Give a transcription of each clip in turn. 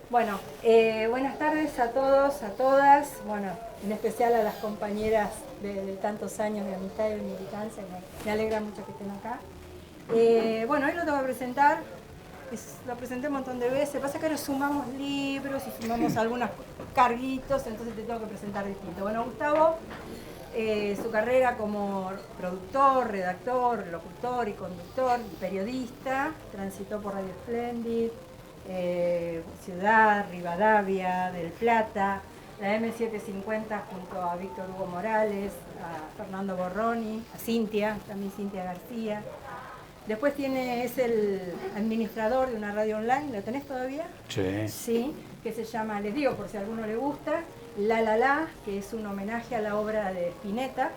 Bueno, buenas tardes a todos, a todas, bueno, en especial a las compañeras de tantos años de amistad y de militancia, me alegra mucho que estén acá. Bueno, hoy lo tengo que presentar, lo presenté un montón de veces, pasa que ahora sumamos libros y sumamos algunos carguitos, entonces te tengo que presentar distinto. Bueno, Gustavo, su carrera como productor, redactor, locutor y conductor, periodista, transitó por Radio Splendid, Ciudad, Rivadavia, Del Plata, la M750 junto a Víctor Hugo Morales, a Fernando Borroni, a Cintia, también Cintia García. Después es el administrador de una radio online, ¿la tenés todavía? Sí. Sí, que se llama, les digo por si a alguno le gusta, La, que es un homenaje a la obra de Spinetta,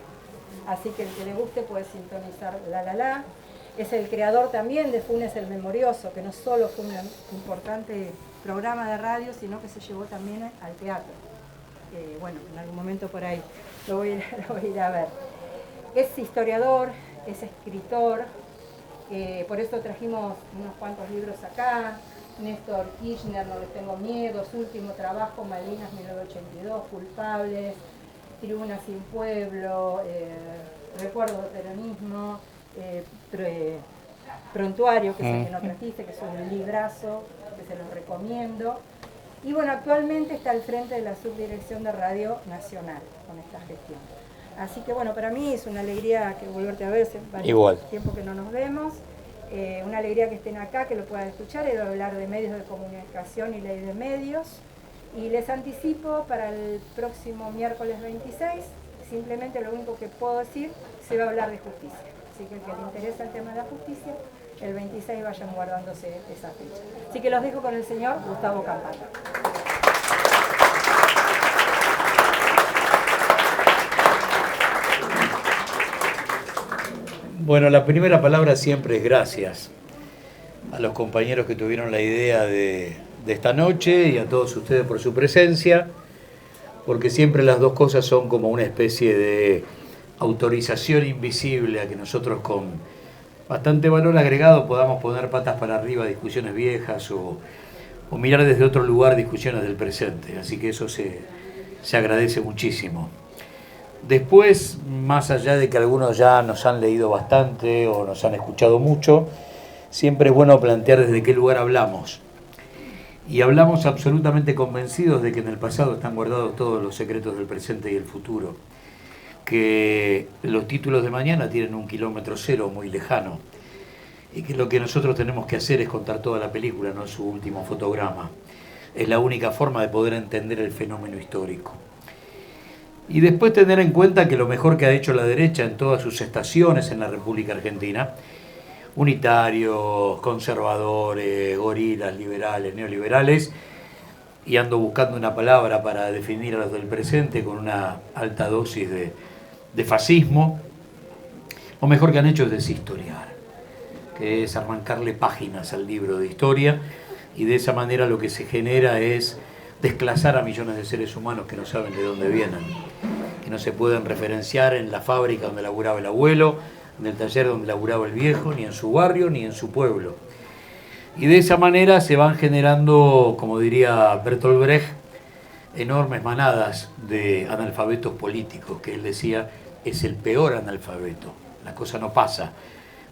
así que el que le guste puede sintonizar La. Es el creador también de Funes el Memorioso, que no solo fue un importante programa de radio, sino que se llevó también al teatro. Bueno, en algún momento por ahí lo voy a ir a ver. Es historiador, es escritor, por eso trajimos unos cuantos libros acá. Néstor Kirchner, No les tengo miedo, su último trabajo, Malvinas 1982, Culpables, Tribuna sin pueblo, Recuerdos del peronismo, Prontuario, que es el que no trajiste, que es un librazo, que se los recomiendo. Y bueno, actualmente está al frente de la subdirección de Radio Nacional con esta gestión. Así que bueno, para mí es una alegría que volverte a ver, Igual. Tiempo que no nos vemos. Una alegría que estén acá, que lo puedan escuchar, y hablar de medios de comunicación y ley de medios. Y les anticipo para el próximo miércoles 26, simplemente lo único que puedo decir, se va a hablar de justicia. Así que el que le interesa el tema de la justicia, el 26 vayan guardándose esa fecha. Así que los dejo con el señor Gustavo Campana. Bueno, la primera palabra siempre es gracias a los compañeros que tuvieron la idea de esta noche y a todos ustedes por su presencia, porque siempre las dos cosas son como una especie de autorización invisible a que nosotros con bastante valor agregado podamos poner patas para arriba discusiones viejas o mirar desde otro lugar discusiones del presente. Así que eso se agradece muchísimo. Después, más allá de que algunos ya nos han leído bastante o nos han escuchado mucho, siempre es bueno plantear desde qué lugar hablamos. Y hablamos absolutamente convencidos de que en el pasado están guardados todos los secretos del presente y el futuro. Que los títulos de mañana tienen un kilómetro cero muy lejano. Y que lo que nosotros tenemos que hacer es contar toda la película, no su último fotograma. Es la única forma de poder entender el fenómeno histórico. Y después tener en cuenta que lo mejor que ha hecho la derecha en todas sus estaciones en la República Argentina, unitarios, conservadores, gorilas, liberales, neoliberales, y ando buscando una palabra para definir a los del presente con una alta dosis de fascismo, lo mejor que han hecho es deshistoriar, que es arrancarle páginas al libro de historia, y de esa manera lo que se genera es desclasar a millones de seres humanos que no saben de dónde vienen, que no se pueden referenciar en la fábrica donde laburaba el abuelo, en el taller donde laburaba el viejo, ni en su barrio, ni en su pueblo. Y de esa manera se van generando, como diría Bertolt Brecht, enormes manadas de analfabetos políticos, que él decía es el peor analfabeto. La cosa no pasa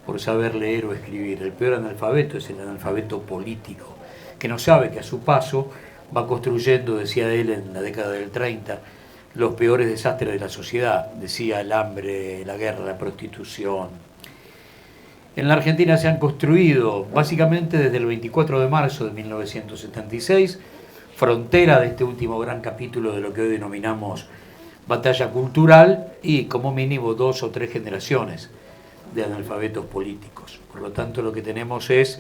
por saber leer o escribir. El peor analfabeto es el analfabeto político, que no sabe que a su paso va construyendo, decía él en la década del 30, los peores desastres de la sociedad. Decía el hambre, la guerra, la prostitución. En la Argentina se han construido, básicamente desde el 24 de marzo de 1976, frontera de este último gran capítulo de lo que hoy denominamos batalla cultural, y como mínimo 2 o 3 generaciones de analfabetos políticos. Por lo tanto, lo que tenemos es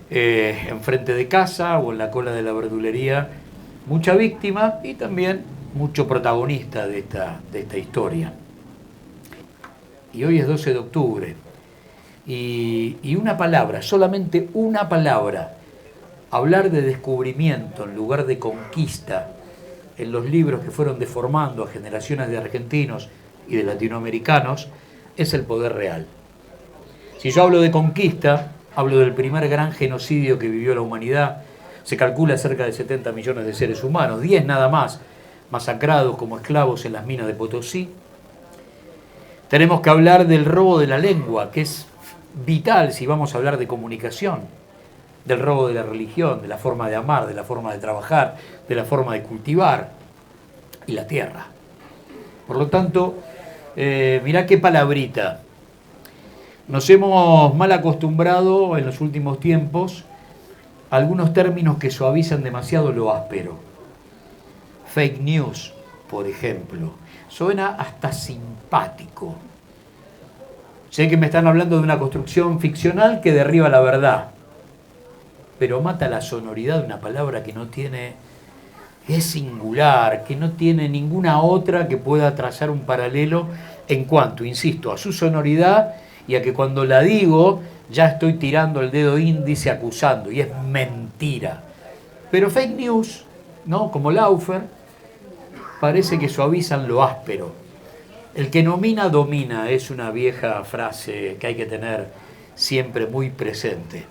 enfrente de casa o en la cola de la verdulería mucha víctima y también mucho protagonista de esta historia. Y hoy es 12 de octubre y una palabra, solamente una palabra, hablar de descubrimiento en lugar de conquista en los libros que fueron deformando a generaciones de argentinos y de latinoamericanos, es el poder real. Si yo hablo de conquista, hablo del primer gran genocidio que vivió la humanidad Se calcula cerca de 70 millones de seres humanos, 10 nada más, masacrados como esclavos en las minas de Potosí. Tenemos que hablar del robo de la lengua, que es vital si vamos a hablar de comunicación, del robo de la religión, de la forma de amar, de la forma de trabajar, de la forma de cultivar, y la tierra. Por lo tanto, mirá qué palabrita. Nos hemos mal acostumbrado en los últimos tiempos a algunos términos que suavizan demasiado lo áspero. Fake news, por ejemplo. Suena hasta simpático. Sé que me están hablando de una construcción ficcional que derriba la verdad, pero mata la sonoridad de una palabra que no tiene, es singular, que no tiene ninguna otra que pueda trazar un paralelo en cuanto, insisto, a su sonoridad y a que cuando la digo ya estoy tirando el dedo índice acusando, y es mentira. Pero fake news, ¿no? Como Laufer, parece que suavizan lo áspero. El que nomina, domina, es una vieja frase que hay que tener siempre muy presente.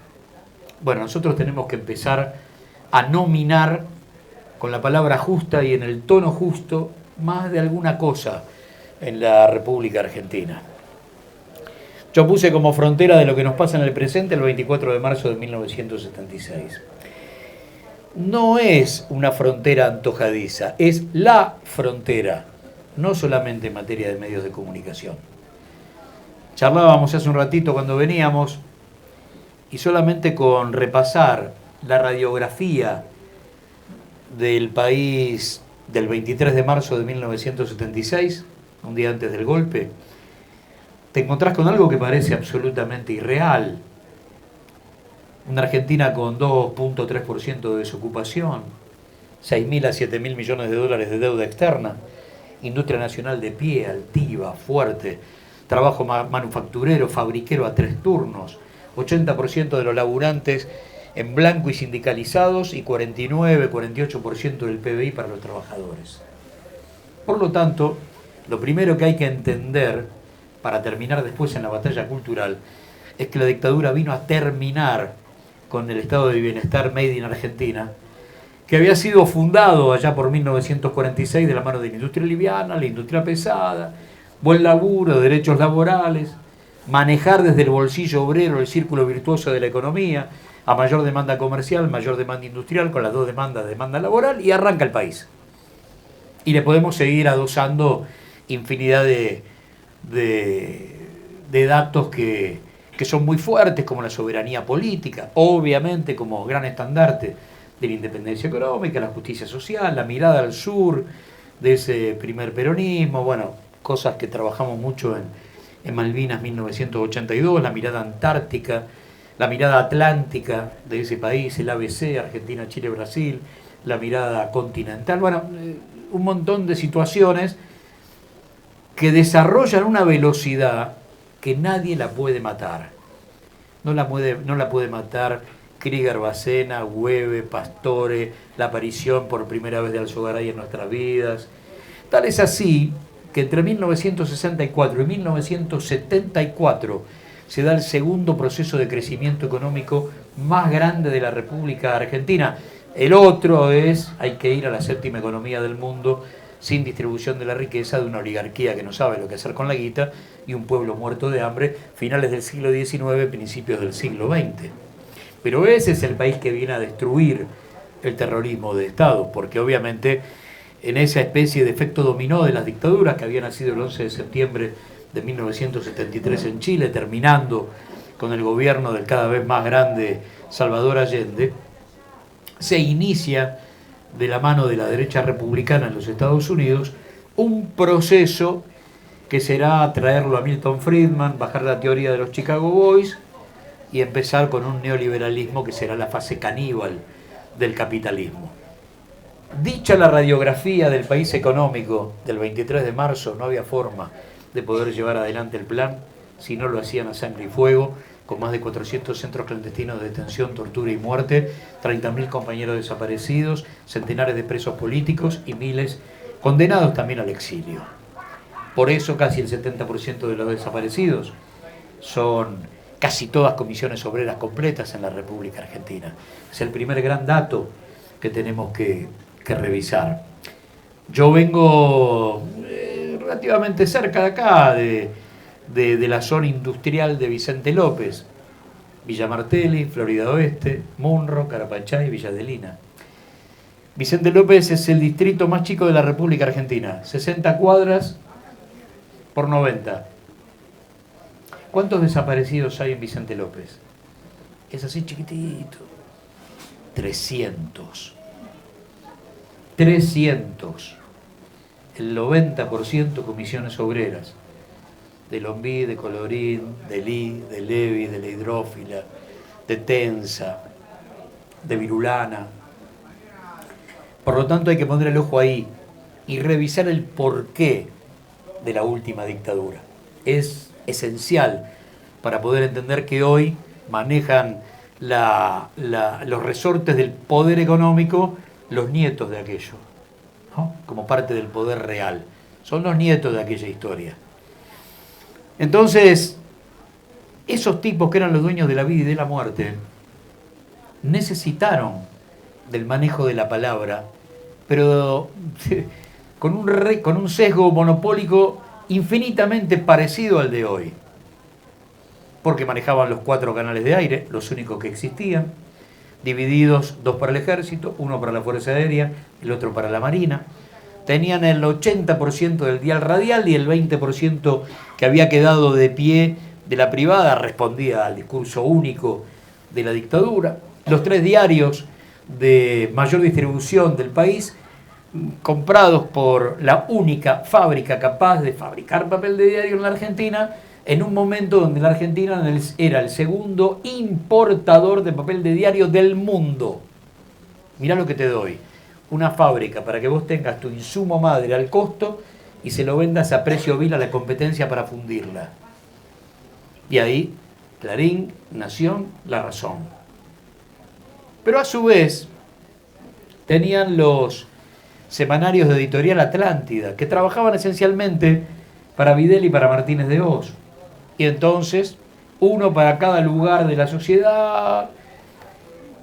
Bueno, nosotros tenemos que empezar a nominar con la palabra justa y en el tono justo más de alguna cosa en la República Argentina. Yo puse como frontera de lo que nos pasa en el presente el 24 de marzo de 1976. No es una frontera antojadiza, es la frontera, no solamente en materia de medios de comunicación. Charlábamos hace un ratito cuando veníamos y solamente con repasar la radiografía del país del 23 de marzo de 1976, un día antes del golpe, te encontrás con algo que parece absolutamente irreal. Una Argentina con 2.3% de desocupación, 6.000 a 7.000 millones de dólares de deuda externa, industria nacional de pie, altiva, fuerte, trabajo manufacturero, fabriquero a 3 turnos, 80% de los laburantes en blanco y sindicalizados y 49-48% del PBI para los trabajadores. Por lo tanto, lo primero que hay que entender, para terminar después en la batalla cultural, es que la dictadura vino a terminar con el estado de bienestar made in Argentina, que había sido fundado allá por 1946 de la mano de la industria liviana, la industria pesada, buen laburo, derechos laborales, manejar desde el bolsillo obrero el círculo virtuoso de la economía, a mayor demanda comercial, mayor demanda industrial, con las dos demandas, demanda laboral, y arranca el país. Y le podemos seguir adosando infinidad de datos que son muy fuertes, como la soberanía política, obviamente como gran estandarte de la independencia económica, la justicia social, la mirada al sur de ese primer peronismo, bueno, cosas que trabajamos mucho en Malvinas 1982, la mirada antártica, la mirada atlántica de ese país, el ABC, Argentina, Chile, Brasil, la mirada continental, bueno, un montón de situaciones que desarrollan una velocidad que nadie la puede matar. No la puede matar Krieger, Bacena, Hueve, Pastore, la aparición por primera vez de Alzogaray en nuestras vidas. Tal es así que entre 1964 y 1974 se da el segundo proceso de crecimiento económico más grande de la República Argentina. El otro es, hay que ir a la séptima economía del mundo, sin distribución de la riqueza, de una oligarquía que no sabe lo que hacer con la guita y un pueblo muerto de hambre, finales del siglo XIX, principios del siglo XX. Pero ese es el país que viene a destruir el terrorismo de Estado, porque obviamente en esa especie de efecto dominó de las dictaduras que había nacido el 11 de septiembre de 1973 en Chile, terminando con el gobierno del cada vez más grande Salvador Allende, se inicia de la mano de la derecha republicana en los Estados Unidos un proceso que será traerlo a Milton Friedman, bajar la teoría de los Chicago Boys y empezar con un neoliberalismo que será la fase caníbal del capitalismo. Dicha la radiografía del país económico del 23 de marzo, no había forma de poder llevar adelante el plan si no lo hacían a sangre y fuego, con más de 400 centros clandestinos de detención, tortura y muerte, 30.000 compañeros desaparecidos, centenares de presos políticos y miles condenados también al exilio. Por eso casi el 70% de los desaparecidos son casi todas comisiones obreras completas en la República Argentina. Es el primer gran dato que tenemos que revisar. Yo vengo relativamente cerca de acá, de la zona industrial de Vicente López, Villa Martelli, Florida Oeste, Munro, Carapachay, Villa Adelina. Vicente López es el distrito más chico de la República Argentina, 60 cuadras por 90. ¿Cuántos desaparecidos hay en Vicente López? Es así chiquitito. 300. 300. El 90% comisiones obreras. De Lombí, de Colorín, de Lí, de Levi, de la Hidrófila, de Tensa, de Virulana. Por lo tanto hay que poner el ojo ahí y revisar el porqué de la última dictadura. Es esencial para poder entender que hoy manejan los resortes del poder económico los nietos de aquello, ¿no? Como parte del poder real. Son los nietos de aquella historia. Entonces, esos tipos que eran los dueños de la vida y de la muerte necesitaron del manejo de la palabra, pero con un sesgo monopólico infinitamente parecido al de hoy, porque manejaban los 4 canales de aire, los únicos que existían, divididos 2 para el ejército, 1 para la Fuerza Aérea, el otro para la Marina. Tenían el 80% del dial radial y el 20% que había quedado de pie de la privada respondía al discurso único de la dictadura. Los 3 diarios de mayor distribución del país, comprados por la única fábrica capaz de fabricar papel de diario en la Argentina, en un momento donde la Argentina era el segundo importador de papel de diario del mundo. Mirá lo que te doy. Una fábrica para que vos tengas tu insumo madre al costo y se lo vendas a precio vil a la competencia para fundirla. Y ahí, Clarín, Nación, La Razón. Pero a su vez, tenían los semanarios de Editorial Atlántida, que trabajaban esencialmente para Videla y para Martínez de Hoz. Y entonces, uno para cada lugar de la sociedad,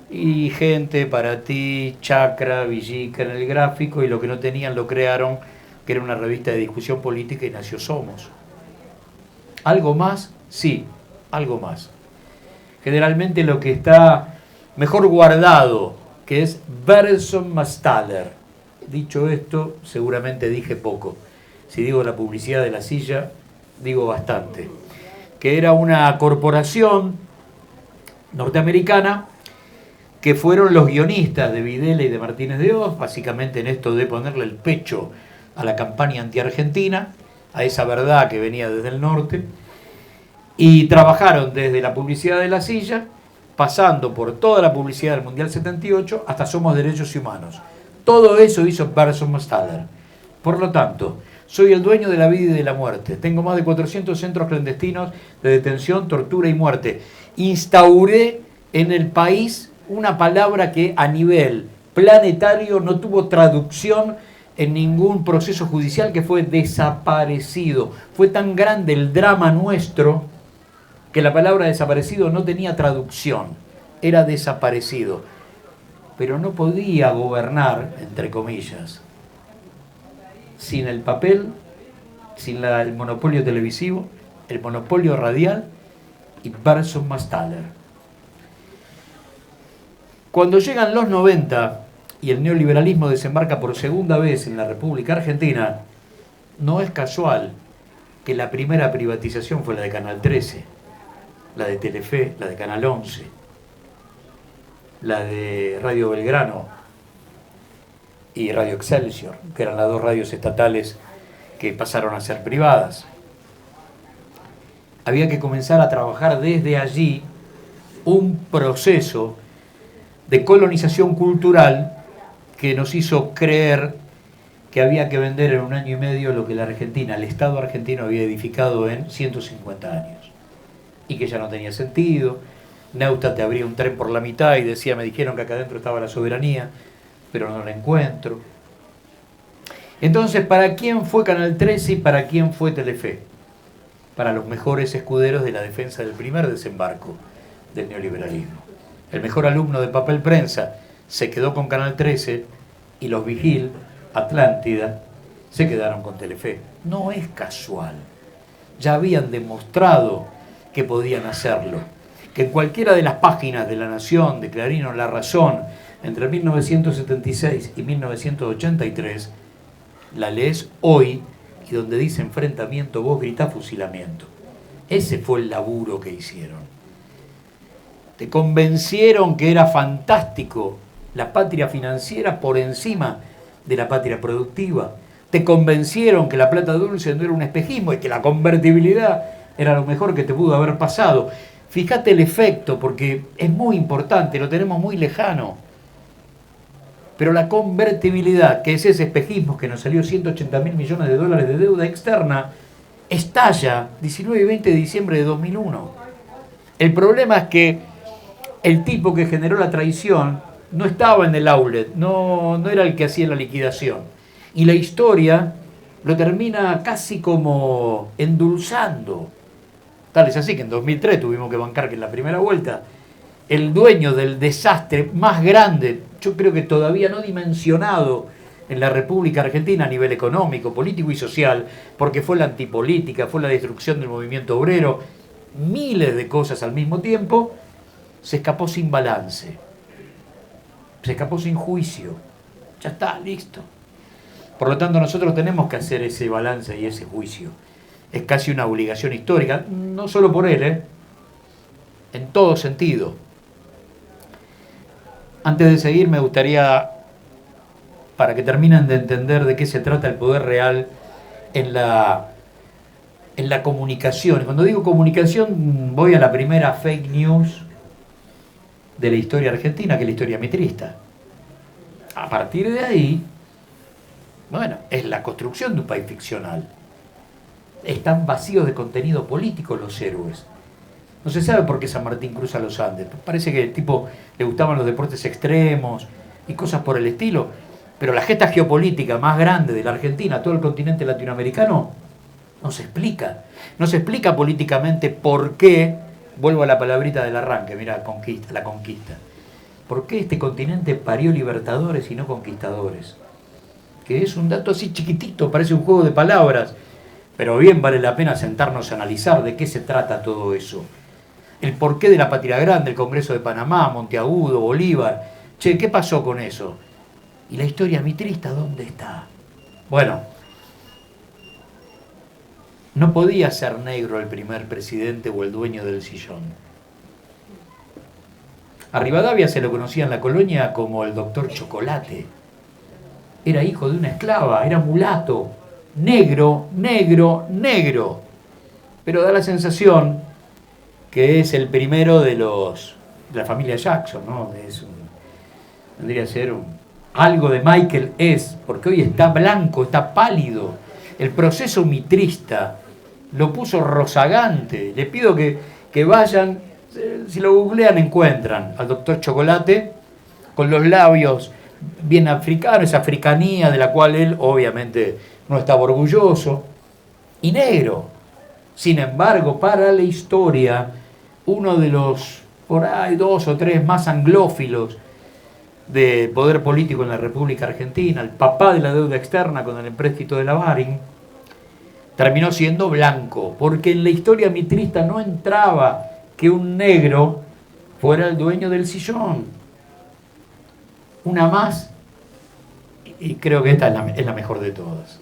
y gente para ti, Chacra, Villica en el gráfico, y lo que no tenían lo crearon, que era una revista de discusión política, y nació Somos. ¿Algo más? Sí, algo más. Generalmente lo que está mejor guardado, que es Berson Mastaller. Dicho esto, seguramente dije poco. Si digo la publicidad de la silla, digo bastante. Que era una corporación norteamericana que fueron los guionistas de Videla y de Martínez de Hoz, básicamente en esto de ponerle el pecho a la campaña anti-argentina, a esa verdad que venía desde el norte, y trabajaron desde la publicidad de la silla, pasando por toda la publicidad del Mundial 78, hasta Somos Derechos Humanos. Todo eso hizo Berson Mastaller. Por lo tanto, soy el dueño de la vida y de la muerte. Tengo más de 400 centros clandestinos de detención, tortura y muerte. Instauré en el país una palabra que a nivel planetario no tuvo traducción en ningún proceso judicial, que fue desaparecido. Fue tan grande el drama nuestro que la palabra desaparecido no tenía traducción, era desaparecido. Pero no podía gobernar, entre comillas, sin el papel, sin el monopolio televisivo, el monopolio radial y Berson Mastaller. Cuando llegan los 90 y el neoliberalismo desembarca por segunda vez en la República Argentina, no es casual que la primera privatización fue la de Canal 13, la de Telefe, la de Canal 11, la de Radio Belgrano y Radio Excelsior, que eran las 2 radios estatales que pasaron a ser privadas. Había que comenzar a trabajar desde allí un proceso de colonización cultural que nos hizo creer que había que vender en 1 año y medio lo que la Argentina, el Estado argentino había edificado en 150 años. Y que ya no tenía sentido. Neustadt te abría un tren por la mitad y decía, me dijeron que acá adentro estaba la soberanía, pero no la encuentro. Entonces, ¿para quién fue Canal 13 y para quién fue Telefe? para los mejores escuderos de la defensa del primer desembarco del neoliberalismo. El mejor alumno de papel prensa se quedó con Canal 13 y los Vigil, Atlántida, se quedaron con Telefe. No es casual. Ya habían demostrado que podían hacerlo. Que en cualquiera de las páginas de La Nación, de Clarín o La Razón, entre 1976 y 1983, la lees hoy y donde dice enfrentamiento, vos gritás fusilamiento. Ese fue el laburo que hicieron. Te convencieron que era fantástico la patria financiera por encima de la patria productiva. Te convencieron que la plata dulce no era un espejismo y que la convertibilidad era lo mejor que te pudo haber pasado. Fíjate el efecto, porque es muy importante, lo tenemos muy lejano. Pero la convertibilidad, que es ese espejismo que nos salió 180.000 millones de dólares de deuda externa, estalla 19 y 20 de diciembre de 2001. El problema es que el tipo que generó la traición no estaba en el outlet, no era el que hacía la liquidación. Y la historia lo termina casi como endulzando. Tal es así que en 2003 tuvimos que bancar que en la primera vuelta el dueño del desastre más grande, yo creo que todavía no dimensionado en la República Argentina a nivel económico, político y social, porque fue la antipolítica, fue la destrucción del movimiento obrero, miles de cosas al mismo tiempo, se escapó sin balance, se escapó sin juicio. Ya está, listo. Por lo tanto, nosotros tenemos que hacer ese balance y ese juicio. Es casi una obligación histórica, no solo por él, en todo sentido. Antes de seguir, me gustaría, para que terminen de entender de qué se trata el poder real en la comunicación. Y cuando digo comunicación, voy a la primera fake news de la historia argentina, que es la historia mitrista. A partir de ahí, bueno, es la construcción de un país ficcional. Están vacíos de contenido político los héroes. No se sabe por qué San Martín cruza los Andes. Parece que el tipo le gustaban los deportes extremos y cosas por el estilo. Pero la gesta geopolítica más grande de la Argentina, todo el continente latinoamericano, no se explica. No se explica políticamente por qué, vuelvo a la palabrita del arranque, mira, la conquista. ¿Por qué este continente parió libertadores y no conquistadores? Que es un dato así chiquitito, parece un juego de palabras. Pero bien vale la pena sentarnos a analizar de qué se trata todo eso. El porqué de la patria grande, el Congreso de Panamá, Monteagudo, Bolívar. Che, ¿qué pasó con eso? ¿Y la historia mitrista dónde está? Bueno, no podía ser negro el primer presidente o el dueño del sillón. A Rivadavia se lo conocía en la colonia como el doctor Chocolate. Era hijo de una esclava, era mulato. Negro, negro, negro. Pero da la sensación que es el primero de la familia Jackson, ¿no? Tendría que ser algo de Michael S., porque hoy está blanco, está pálido. El proceso mitrista lo puso rozagante. Les pido que vayan, si lo googlean encuentran al doctor Chocolate con los labios bien africanos, esa africanía de la cual él obviamente no estaba orgulloso, y negro. Sin embargo, para la historia, uno de los, por ahí, 2 o 3 más anglófilos de poder político en la República Argentina, el papá de la deuda externa con el empréstito de la Baring, terminó siendo blanco, porque en la historia mitrista no entraba que un negro fuera el dueño del sillón. Una más, y creo que esta es la mejor de todas.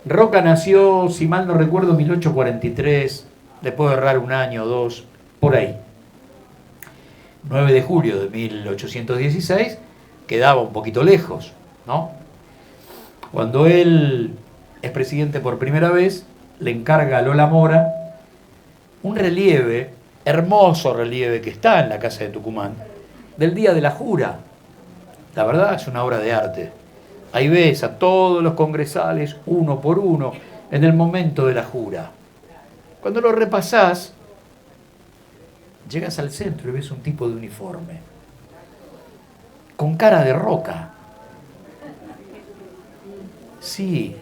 Roca nació, si mal no recuerdo, en 1843, le puedo errar un año o dos, por ahí. 9 de julio de 1816, quedaba un poquito lejos, ¿no? Cuando él es presidente por primera vez, le encarga a Lola Mora un relieve, hermoso relieve que está en la casa de Tucumán, del día de la jura. La verdad es una obra de arte. Ahí ves a todos los congresales, uno por uno, en el momento de la jura. Cuando lo repasás, llegas al centro y ves un tipo de uniforme, con cara de Roca. Sí,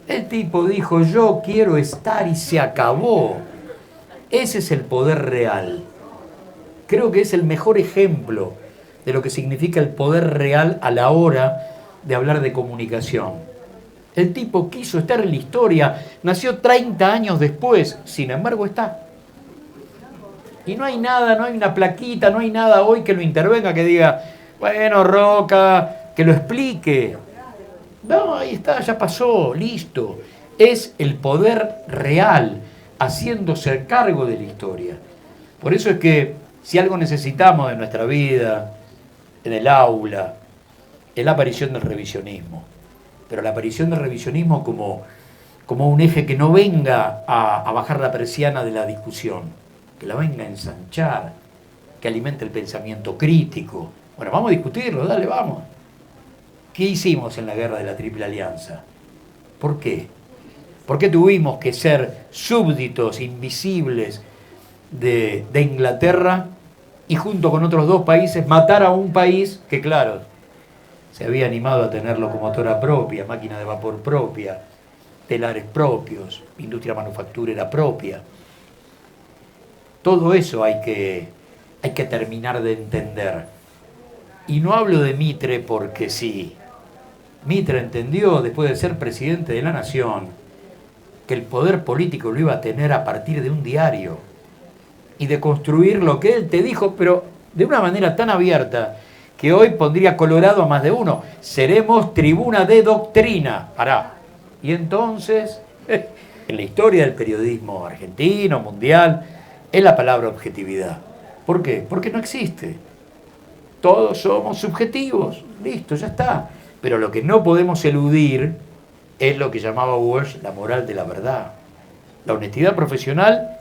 El tipo dijo, yo quiero estar y se acabó. Ese es el poder real. Creo que es el mejor ejemplo de lo que significa el poder real a la hora de hablar de comunicación. El tipo quiso estar en la historia, nació 30 años después, sin embargo está. Y no hay nada, no hay una plaquita, no hay nada hoy que lo intervenga, que diga, bueno, Roca, que lo explique. No, ahí está, ya pasó, listo. Es el poder real, haciéndose cargo de la historia. Por eso es que si algo necesitamos en nuestra vida, en el aula, es la aparición del revisionismo. Pero la aparición del revisionismo como un eje que no venga a bajar la persiana de la discusión, que la venga a ensanchar, que alimente el pensamiento crítico. Bueno, vamos a discutirlo, dale, vamos. ¿Qué hicimos en la guerra de la Triple Alianza? ¿Por qué? ¿Por qué tuvimos que ser súbditos invisibles de Inglaterra y junto con otros dos países matar a un país que, claro, se había animado a tener locomotora propia, máquina de vapor propia, telares propios, industria manufacturera propia? Todo eso hay que terminar de entender. Y no hablo de Mitre porque sí. Mitre entendió, después de ser presidente de la nación, que el poder político lo iba a tener a partir de un diario y de construir lo que él te dijo, pero de una manera tan abierta que hoy pondría colorado a más de uno. Seremos tribuna de doctrina. Pará. Y entonces, en la historia del periodismo argentino, mundial, es la palabra objetividad. ¿Por qué? Porque no existe. Todos somos subjetivos. Listo, ya está. Pero lo que no podemos eludir es lo que llamaba Walsh la moral de la verdad. La honestidad profesional,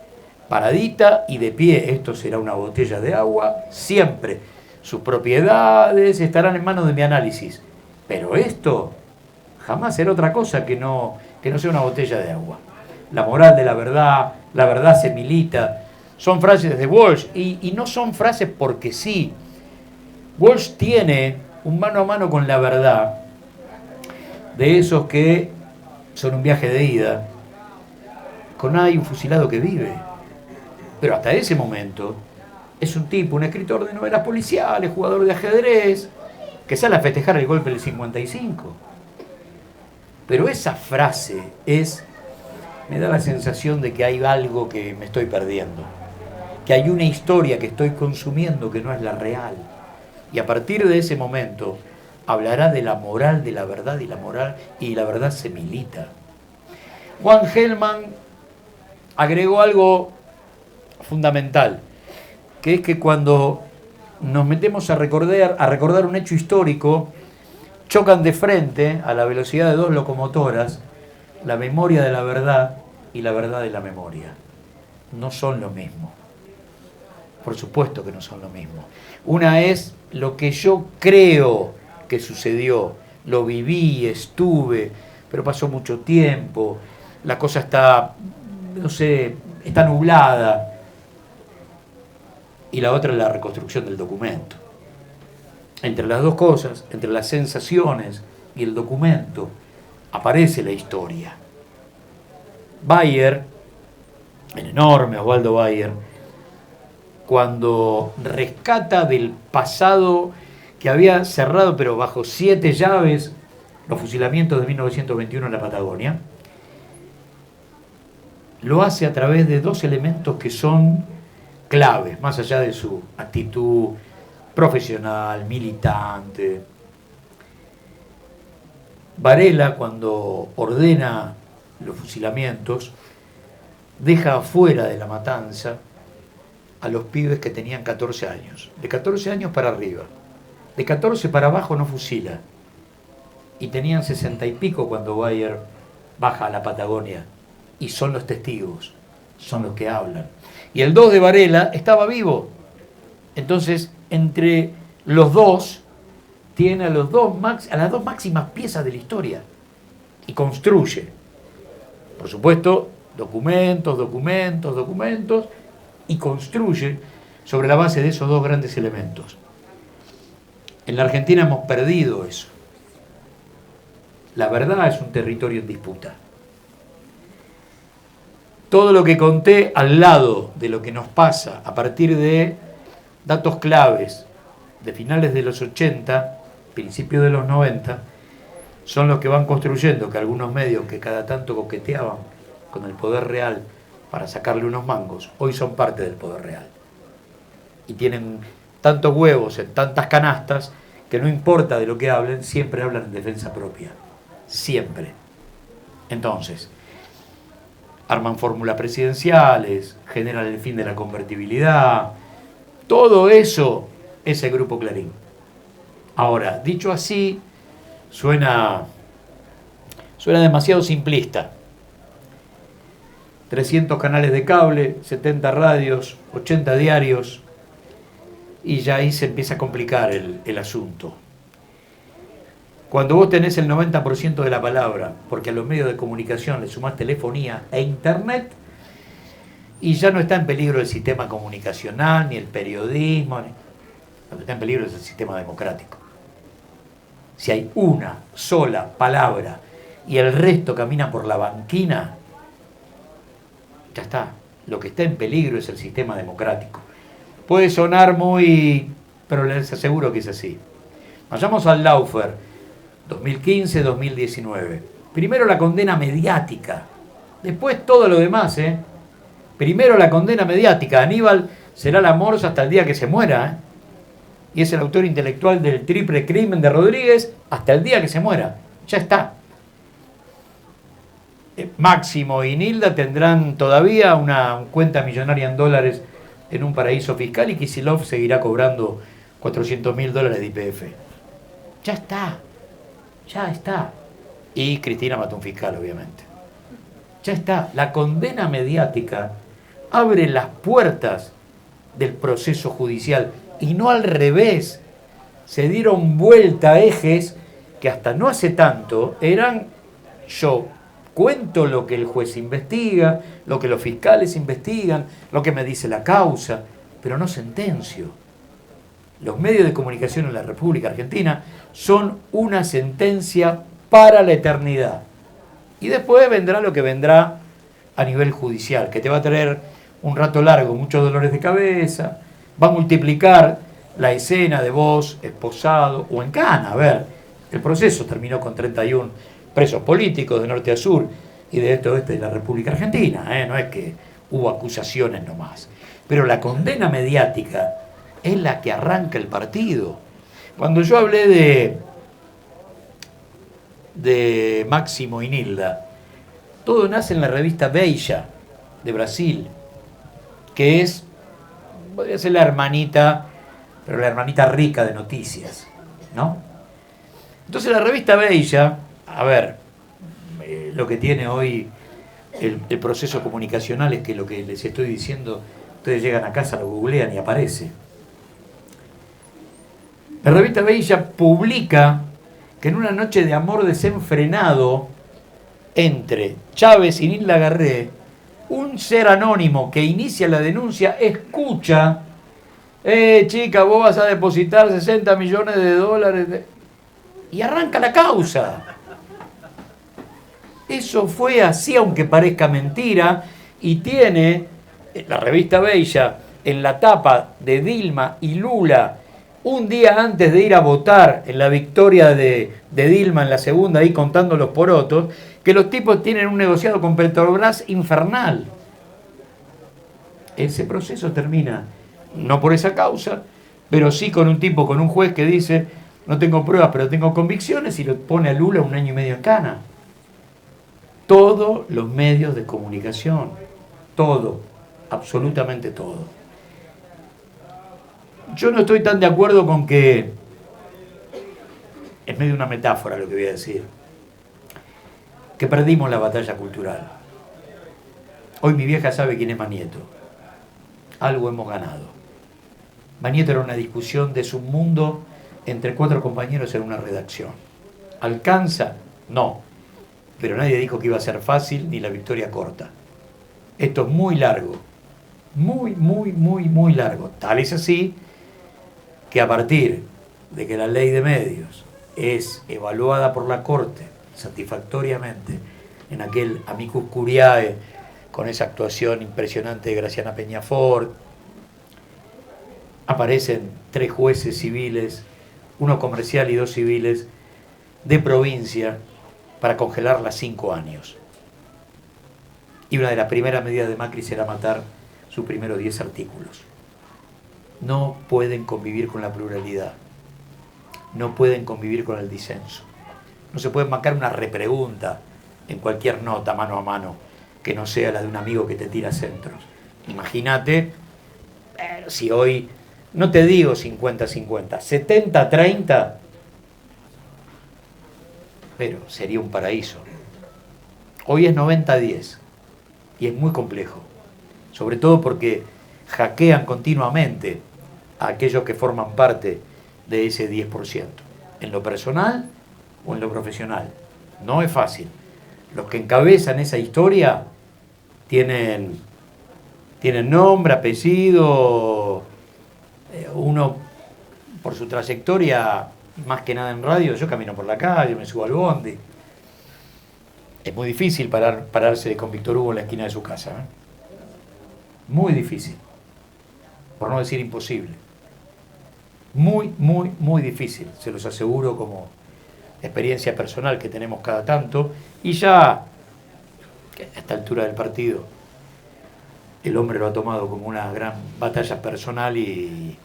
paradita y de pie. Esto será una botella de agua siempre. Sus propiedades estarán en manos de mi análisis. Pero esto jamás será otra cosa que no sea una botella de agua. La moral de la verdad se milita. Son frases de Walsh y no son frases porque sí. Walsh tiene un mano a mano con la verdad, de esos que son un viaje de ida, con hay un fusilado que vive. Pero hasta ese momento es un tipo, un escritor de novelas policiales, jugador de ajedrez, que sale a festejar el golpe del 55. Pero esa frase me da la sensación de que hay algo que me estoy perdiendo, que hay una historia que estoy consumiendo que no es la real. Y a partir de ese momento hablará de la moral de la verdad y la verdad se milita. Juan Gelman agregó algo fundamental, que es que cuando nos metemos a recordar un hecho histórico, chocan de frente a la velocidad de dos locomotoras la memoria de la verdad y la verdad de la memoria. No son lo mismo. Por supuesto que no son lo mismo. Una es lo que yo creo que sucedió, lo viví, estuve, pero pasó mucho tiempo, la cosa está, no sé, está nublada. Y la otra es la reconstrucción del documento. Entre las dos cosas, entre las sensaciones y el documento, aparece la historia. Bayer, el enorme Osvaldo Bayer, cuando rescata del pasado que había cerrado, pero bajo 7 llaves, los fusilamientos de 1921 en la Patagonia, lo hace a través de dos elementos que son claves, más allá de su actitud profesional, militante. Varela, cuando ordena los fusilamientos, deja afuera de la matanza a los pibes que tenían 14 años. De 14 años para arriba. De 14 para abajo no fusila. Y tenían 60 y pico cuando Bayer baja a la Patagonia. Y son los testigos, son los que hablan. Y el 2 de Varela estaba vivo. Entonces, entre los dos, tiene a las dos máximas piezas de la historia. Y construye. Por supuesto, documentos, y construye sobre la base de esos dos grandes elementos. En la Argentina hemos perdido eso. La verdad es un territorio en disputa. todo lo que conté al lado de lo que nos pasa a partir de datos claves de finales de los 80, principios de los 90, son los que van construyendo que algunos medios que cada tanto coqueteaban con el poder real para sacarle unos mangos, hoy son parte del poder real. Y tienen tantos huevos en tantas canastas que no importa de lo que hablen, siempre hablan en defensa propia. Siempre. Entonces, arman fórmulas presidenciales, generan el fin de la convertibilidad. Todo eso es el Grupo Clarín. Ahora, dicho así, suena demasiado simplista. 300 canales de cable, 70 radios, 80 diarios, y ya ahí se empieza a complicar el asunto. Cuando vos tenés el 90% de la palabra, porque a los medios de comunicación le sumás telefonía e internet, y ya no está en peligro el sistema comunicacional, ni el periodismo, lo que está en peligro es el sistema democrático. Si hay una sola palabra y el resto camina por la banquina, ya está. Lo que está en peligro es el sistema democrático. Puede sonar muy, pero les aseguro que es así. Vayamos al Lawfare, 2015-2019. Primero la condena mediática, después todo lo demás, ¿eh? Primero la condena mediática. Aníbal será la morsa hasta el día que se muera, ¿eh? Y es el autor intelectual del triple crimen de Rodríguez hasta el día que se muera. Ya está. Máximo y Nilda tendrán todavía una cuenta millonaria en dólares en un paraíso fiscal y Kicillof seguirá cobrando $400.000 de YPF. Ya está. Ya está. Y Cristina mató un fiscal, obviamente. Ya está. La condena mediática abre las puertas del proceso judicial y no al revés. Se dieron vuelta a ejes que hasta no hace tanto eran: yo cuento lo que el juez investiga, lo que los fiscales investigan, lo que me dice la causa, pero no sentencio. Los medios de comunicación en la República Argentina son una sentencia para la eternidad. Y después vendrá lo que vendrá a nivel judicial, que te va a traer un rato largo, muchos dolores de cabeza, va a multiplicar la escena de vos esposado o en cana. A ver, el proceso terminó con 31 presos políticos de norte a sur y de este a oeste de la República Argentina, no es que hubo acusaciones nomás. Pero la condena mediática es la que arranca el partido. Cuando yo hablé de Máximo y Nilda, todo nace en la revista Veja de Brasil, que es, podría ser la hermanita, pero la hermanita rica de noticias, ¿no? Entonces la revista Veja, a ver, lo que tiene hoy el proceso comunicacional es que lo que les estoy diciendo, ustedes llegan a casa, lo googlean y aparece. La revista Veja publica que en una noche de amor desenfrenado entre Chávez y Nilda Garré, un ser anónimo que inicia la denuncia escucha: chica, vos vas a depositar $60 millones y arranca la causa. Eso fue así, aunque parezca mentira, y tiene la revista Veja en la tapa de Dilma y Lula un día antes de ir a votar en la victoria de Dilma en la segunda, ahí contando los porotos, que los tipos tienen un negociado con Petrobras infernal. Ese proceso termina, no por esa causa, pero sí con un tipo, con un juez que dice: no tengo pruebas, pero tengo convicciones, y lo pone a Lula 1 año y medio en cana. Todos los medios de comunicación, todo, absolutamente todo. Yo no estoy tan de acuerdo con que, es medio una metáfora lo que voy a decir, que perdimos la batalla cultural. Hoy mi vieja sabe quién es Manieto. Algo hemos ganado. Manieto era una discusión de su mundo entre 4 compañeros en una redacción. ¿Alcanza? No. Pero nadie dijo que iba a ser fácil ni la victoria corta. Esto es muy largo. Muy largo. Tal es así que a partir de que la ley de medios es evaluada por la Corte satisfactoriamente en aquel amicus curiae con esa actuación impresionante de Graciana Peñafort. Aparecen 3 jueces civiles, 1 comercial y 2 civiles, de provincia, para congelarla 5 años. Y una de las primeras medidas de Macri será matar sus primeros 10 artículos. No pueden convivir con la pluralidad, no pueden convivir con el disenso. No se puede marcar una repregunta en cualquier nota mano a mano que no sea la de un amigo que te tira centros. Imagínate, si hoy, no te digo 50-50, 70-30, pero sería un paraíso. Hoy es 90-10 y es muy complejo, sobre todo porque hackean continuamente a aquellos que forman parte de ese 10%, en lo personal o en lo profesional. No es fácil. Los que encabezan esa historia tienen nombre, apellido, uno por su trayectoria, más que nada en radio. Yo camino por la calle, me subo al bondi. Es muy difícil pararse con Víctor Hugo en la esquina de su casa, ¿eh? Muy difícil, por no decir imposible. Muy, muy, muy difícil, se los aseguro como experiencia personal que tenemos cada tanto. Y ya a esta altura del partido el hombre lo ha tomado como una gran batalla personal y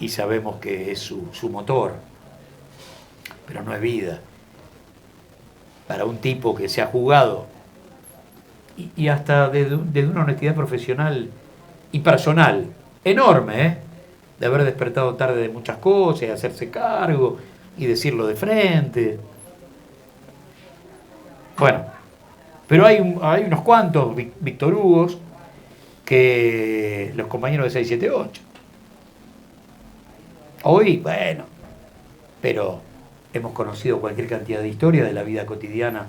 sabemos que es su motor, pero no es vida. Para un tipo que se ha jugado y hasta desde una honestidad profesional y personal enorme, de haber despertado tarde de muchas cosas, hacerse cargo y decirlo de frente. Bueno, pero hay unos cuantos Víctor Hugos que los compañeros de 678. Hoy, bueno, pero hemos conocido cualquier cantidad de historia de la vida cotidiana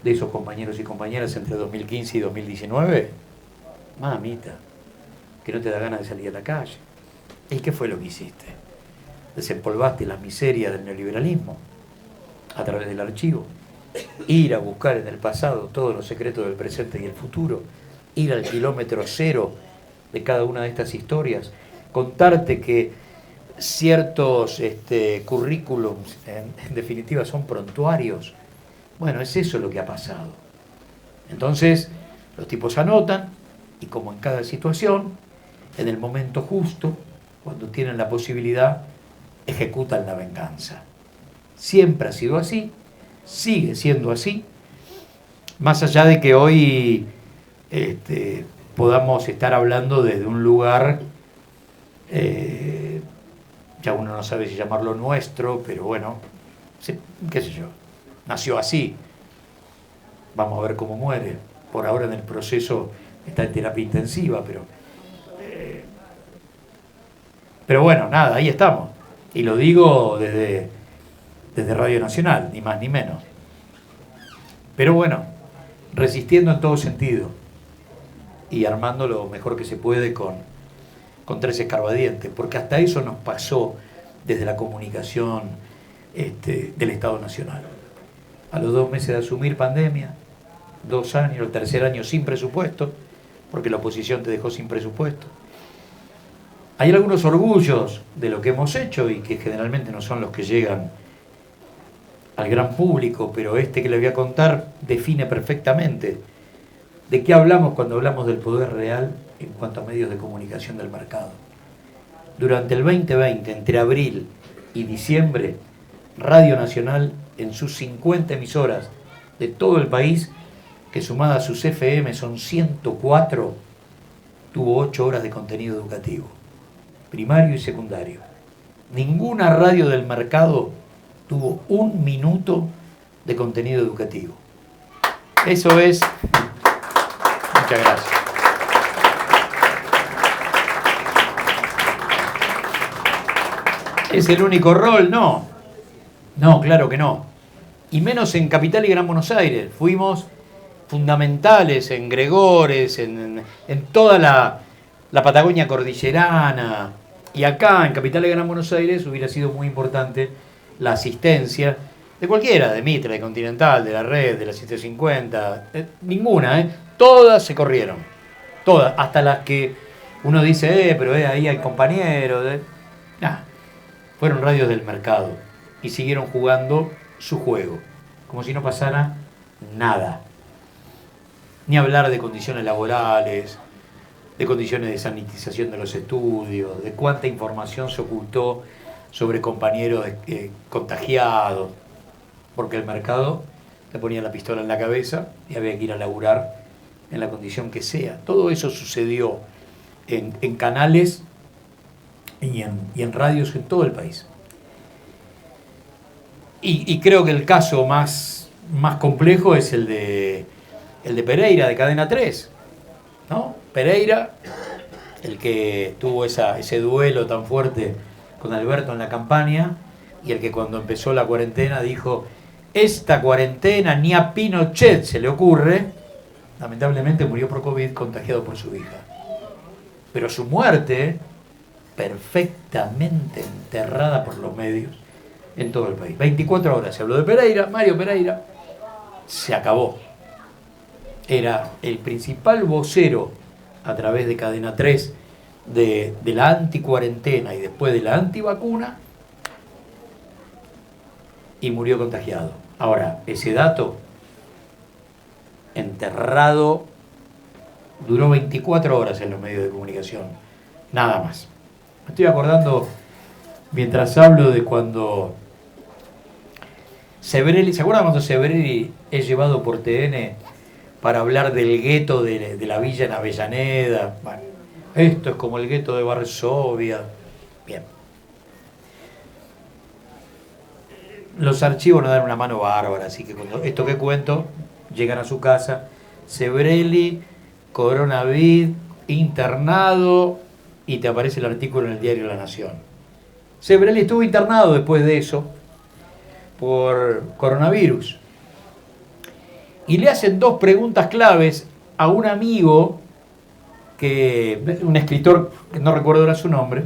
de esos compañeros y compañeras entre 2015 y 2019. Mamita, que no te da ganas de salir a la calle. ¿Y qué fue lo que hiciste? Desempolvaste la miseria del neoliberalismo a través del archivo. Ir a buscar en el pasado todos los secretos del presente y el futuro. Ir al kilómetro cero de cada una de estas historias. Contarte que ciertos currículums, en definitiva, son prontuarios. Bueno, es eso lo que ha pasado. Entonces, los tipos anotan y, como en cada situación, en el momento justo, cuando tienen la posibilidad, ejecutan la venganza. Siempre ha sido así, sigue siendo así, más allá de que hoy podamos estar hablando desde un lugar, ya uno no sabe si llamarlo nuestro, pero bueno, qué sé yo, nació así. Vamos a ver cómo muere. Por ahora en el proceso está en terapia intensiva, pero bueno, nada, ahí estamos. Y lo digo desde Radio Nacional, ni más ni menos. Pero bueno, resistiendo en todo sentido y armando lo mejor que se puede con 3 escarbadientes, porque hasta eso nos pasó desde la comunicación del Estado Nacional. A los 2 meses de asumir pandemia, 2 años, el tercer año sin presupuesto, porque la oposición te dejó sin presupuesto. Hay algunos orgullos de lo que hemos hecho y que generalmente no son los que llegan al gran público, pero este que les voy a contar define perfectamente de qué hablamos cuando hablamos del poder real en cuanto a medios de comunicación del mercado. Durante el 2020, entre abril y diciembre, Radio Nacional, en sus 50 emisoras de todo el país, que sumadas a sus FM son 104, tuvo 8 horas de contenido educativo, primario y secundario. Ninguna radio del mercado tuvo 1 minuto de contenido educativo. Eso es... Muchas gracias. ¿Es el único rol? No. No, claro que no. Y menos en Capital y Gran Buenos Aires. Fuimos fundamentales en Gregores, en toda la Patagonia cordillerana. Y acá, en Capital y Gran Buenos Aires, hubiera sido muy importante la asistencia de cualquiera, de Mitre, de Continental, de la Red, de la 750, ninguna, todas se corrieron, todas, hasta las que uno dice, pero ahí hay compañeros, nah, fueron radios del mercado y siguieron jugando su juego, como si no pasara nada. Ni hablar de condiciones laborales, de condiciones de sanitización de los estudios, de cuánta información se ocultó sobre compañeros contagiados, porque el mercado te ponía la pistola en la cabeza y había que ir a laburar en la condición que sea. Todo eso sucedió en canales y en radios en todo el país. Y creo que el caso más complejo es el de Pereira, de Cadena 3, ¿no? Pereira, el que tuvo ese duelo tan fuerte con Alberto en la campaña, y el que cuando empezó la cuarentena dijo, esta cuarentena ni a Pinochet se le ocurre, lamentablemente murió por COVID contagiado por su hija. Pero su muerte, perfectamente enterrada por los medios en todo el país. 24 horas se habló de Pereira, Mario Pereira, se acabó. Era el principal vocero a través de Cadena 3 de la anticuarentena y después de la antivacuna, y murió contagiado. Ahora, ese dato, enterrado, duró 24 horas en los medios de comunicación, nada más. Me estoy acordando, mientras hablo, de cuando Sebrelli, ¿se acuerdan cuando Sebrelli es llevado por TN para hablar del gueto de la villa en Avellaneda? Bueno, esto es como el gueto de Varsovia. Bien. Los archivos nos dan una mano bárbara, así que cuando esto que cuento, llegan a su casa, Sebrelli, coronavirus, internado, y te aparece el artículo en el diario La Nación. Sebrelli estuvo internado después de eso por coronavirus. Y le hacen dos preguntas claves a un amigo, un escritor, que no recuerdo ahora su nombre,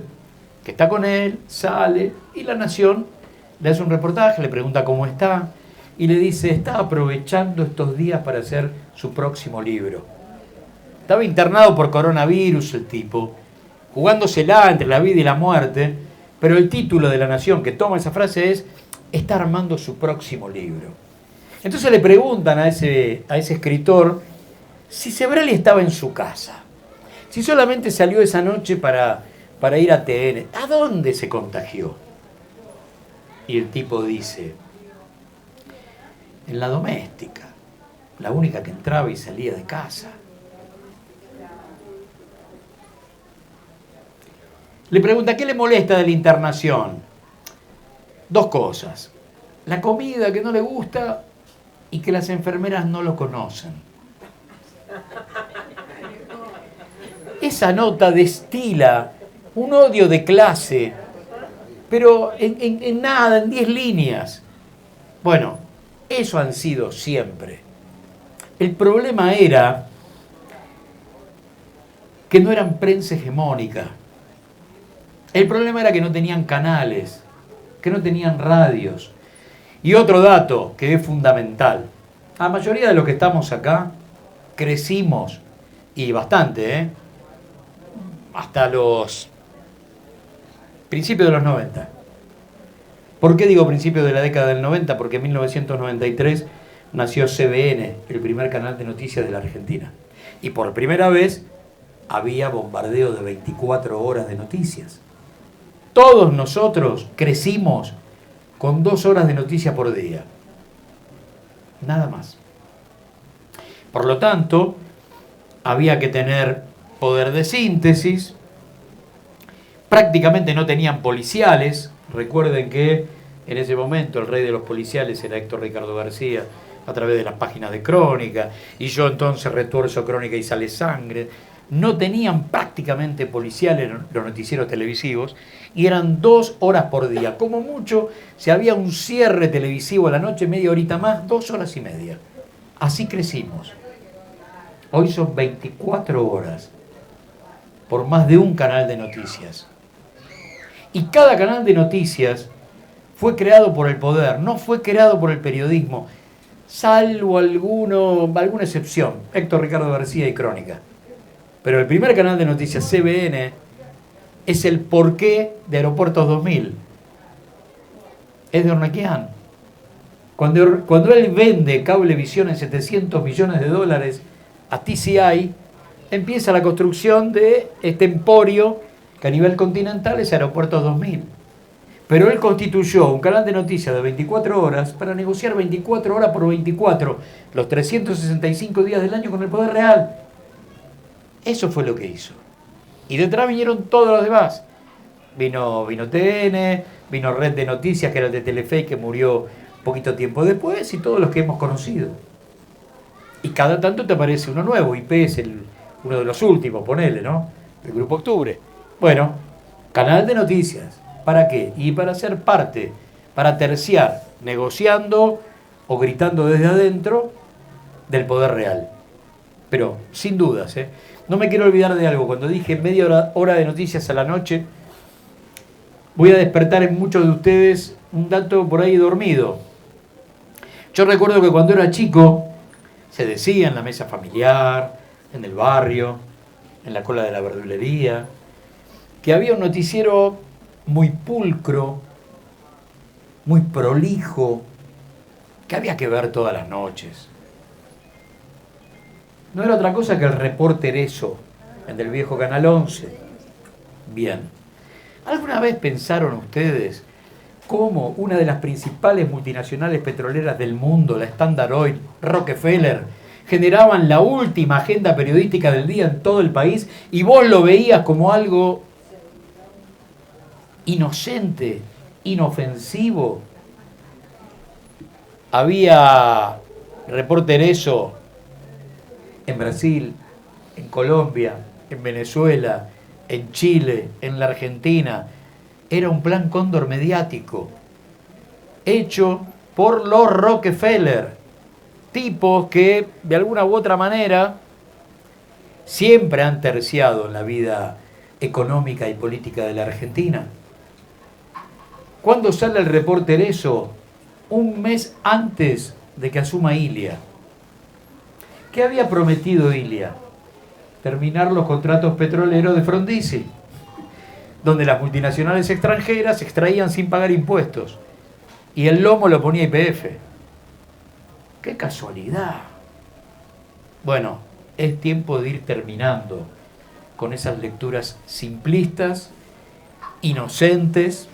que está con él, sale, y La Nación le hace un reportaje, le pregunta cómo está, y le dice, está aprovechando estos días para hacer su próximo libro. Estaba internado por coronavirus el tipo, jugándosela entre la vida y la muerte, pero el título de La Nación que toma esa frase es, está armando su próximo libro. Entonces le preguntan a ese escritor si Sebrelli estaba en su casa, si solamente salió esa noche para ir a TN, ¿a dónde se contagió? Y el tipo dice, en la doméstica, la única que entraba y salía de casa. Le pregunta, ¿qué le molesta de la internación? Dos cosas. La comida que no le gusta y que las enfermeras no lo conocen. Esa nota destila un odio de clase, pero en nada, en 10 líneas. Bueno, eso han sido siempre. El problema era que no eran prensa hegemónica. El problema era que no tenían canales, que no tenían radios. Y otro dato que es fundamental. La mayoría de los que estamos acá crecimos, y bastante, hasta los principios de los 90. ¿Por qué digo principios de la década del 90? Porque en 1993 nació CBN, el primer canal de noticias de la Argentina. Y por primera vez había bombardeo de 24 horas de noticias. Todos nosotros crecimos con 2 horas de noticias por día. Nada más. Por lo tanto, había que tener poder de síntesis. Prácticamente no tenían policiales. Recuerden que en ese momento el rey de los policiales era Héctor Ricardo García, a través de las páginas de Crónica, y yo entonces retuerzo Crónica y sale sangre. No tenían prácticamente policiales los noticieros televisivos, y eran 2 horas por día. Como mucho, si había un cierre televisivo a la noche, media horita más, 2 horas y media. Así crecimos. Hoy son 24 horas por más de un canal de noticias. Y cada canal de noticias fue creado por el poder, no fue creado por el periodismo, salvo alguna excepción, Héctor Ricardo García y Crónica. Pero el primer canal de noticias, CBN, es el porqué de Aeropuertos 2000. Es de Ornequian. Cuando él vende Cablevisión en $700 millones a TCI, empieza la construcción de este emporio que a nivel continental es Aeropuertos 2000. Pero él constituyó un canal de noticias de 24 horas para negociar 24 horas por 24, los 365 días del año con el poder real. Eso fue lo que hizo. Y detrás vinieron todos los demás. Vino TN, vino Red de Noticias, que era el de Telefe, que murió poquito tiempo después, y todos los que hemos conocido. Y cada tanto te aparece uno nuevo. IP es uno de los últimos, ponele, ¿no? El Grupo Octubre. Bueno, canal de noticias. ¿Para qué? Y para ser parte, para terciar, negociando o gritando desde adentro del poder real. Pero, sin dudas, no me quiero olvidar de algo. Cuando dije media hora de noticias a la noche, voy a despertar en muchos de ustedes un dato por ahí dormido. Yo recuerdo que cuando era chico, se decía en la mesa familiar, en el barrio, en la cola de la verdulería, que había un noticiero muy pulcro, muy prolijo, que había que ver todas las noches. No era otra cosa que el Reporter Eso, el del viejo Canal 11. Bien. ¿Alguna vez pensaron ustedes cómo una de las principales multinacionales petroleras del mundo, la Standard Oil, Rockefeller, generaban la última agenda periodística del día en todo el país y vos lo veías como algo inocente, inofensivo? Había Reporter Eso en Brasil, en Colombia, en Venezuela, en Chile, en la Argentina. Era un plan cóndor mediático, hecho por los Rockefeller, tipos que de alguna u otra manera siempre han terciado en la vida económica y política de la Argentina. ¿Cuándo sale el Reporter Eso? Un mes antes de que asuma Ilia. ¿Qué había prometido Ilia? Terminar los contratos petroleros de Frondizi, donde las multinacionales extranjeras extraían sin pagar impuestos y el lomo lo ponía YPF. ¡Qué casualidad! Bueno, es tiempo de ir terminando con esas lecturas simplistas, inocentes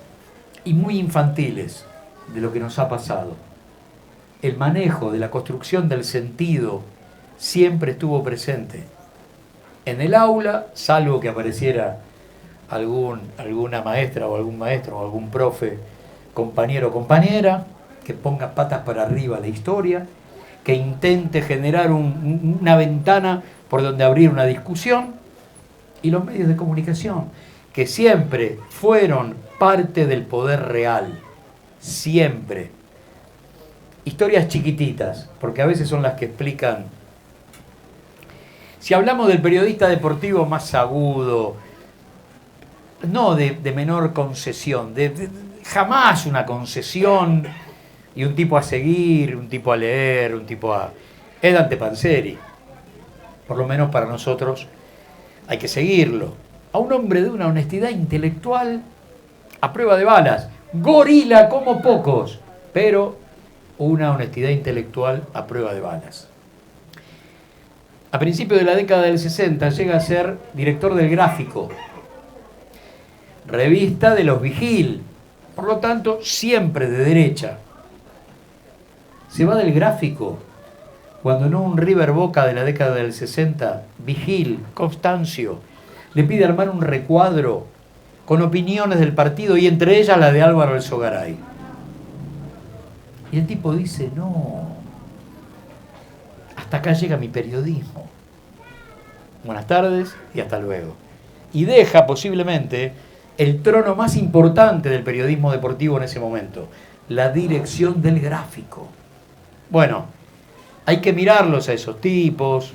y muy infantiles de lo que nos ha pasado. El manejo de la construcción del sentido siempre estuvo presente. En el aula, salvo que apareciera alguna maestra o algún maestro o algún profe, compañero o compañera, que ponga patas para arriba la historia, que intente generar una ventana por donde abrir una discusión, y los medios de comunicación, que siempre fueron parte del poder real, siempre. Historias chiquititas, porque a veces son las que explican. Si hablamos del periodista deportivo más agudo, no de menor concesión, jamás una concesión y un tipo a seguir, un tipo a leer, es Dante Panzeri. Por lo menos para nosotros hay que seguirlo. A un hombre de una honestidad intelectual a prueba de balas, gorila como pocos, pero una honestidad intelectual a prueba de balas. A principios de la década del 60 llega a ser director del Gráfico, revista de los Vigil, por lo tanto siempre de derecha. Se va del Gráfico cuando en un River Boca de la década del 60, Vigil, Constancio, le pide armar un recuadro con opiniones del partido y entre ellas la de Álvaro Elsogaray. Y el tipo dice, no, hasta acá llega mi periodismo. Buenas tardes y hasta luego. Y deja posiblemente el trono más importante del periodismo deportivo en ese momento, la dirección del Gráfico. Bueno, hay que mirarlos a esos tipos,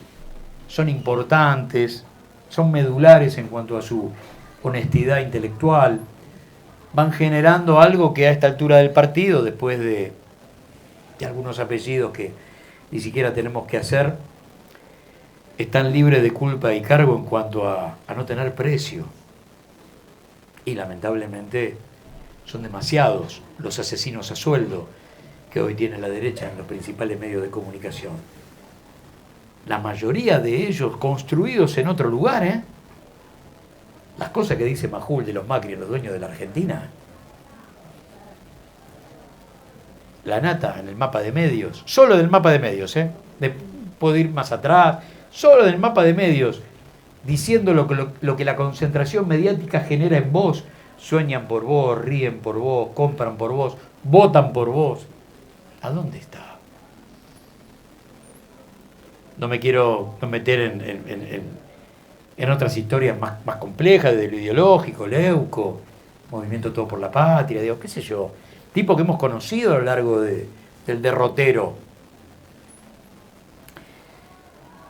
son importantes, son medulares en cuanto a su honestidad intelectual. van generando algo que a esta altura del partido, después de algunos apellidos que ni siquiera tenemos que hacer, están libres de culpa y cargo en cuanto a no tener precio. Y lamentablemente son demasiados los asesinos a sueldo que hoy tiene la derecha en los principales medios de comunicación. La mayoría de ellos construidos en otro lugar, ¿eh? Las cosas que dice Majul de los Macri, los dueños de la Argentina. La nata en el mapa de medios, solo del mapa de medios, puedo ir más atrás, solo del mapa de medios, diciendo lo que la concentración mediática genera en vos. Sueñan por vos, ríen por vos, compran por vos, votan por vos. ¿A dónde está? No me quiero meter en otras historias más complejas, de lo ideológico, Leuco, Movimiento Todo por la Patria, digo, qué sé yo, tipo que hemos conocido a lo largo del derrotero.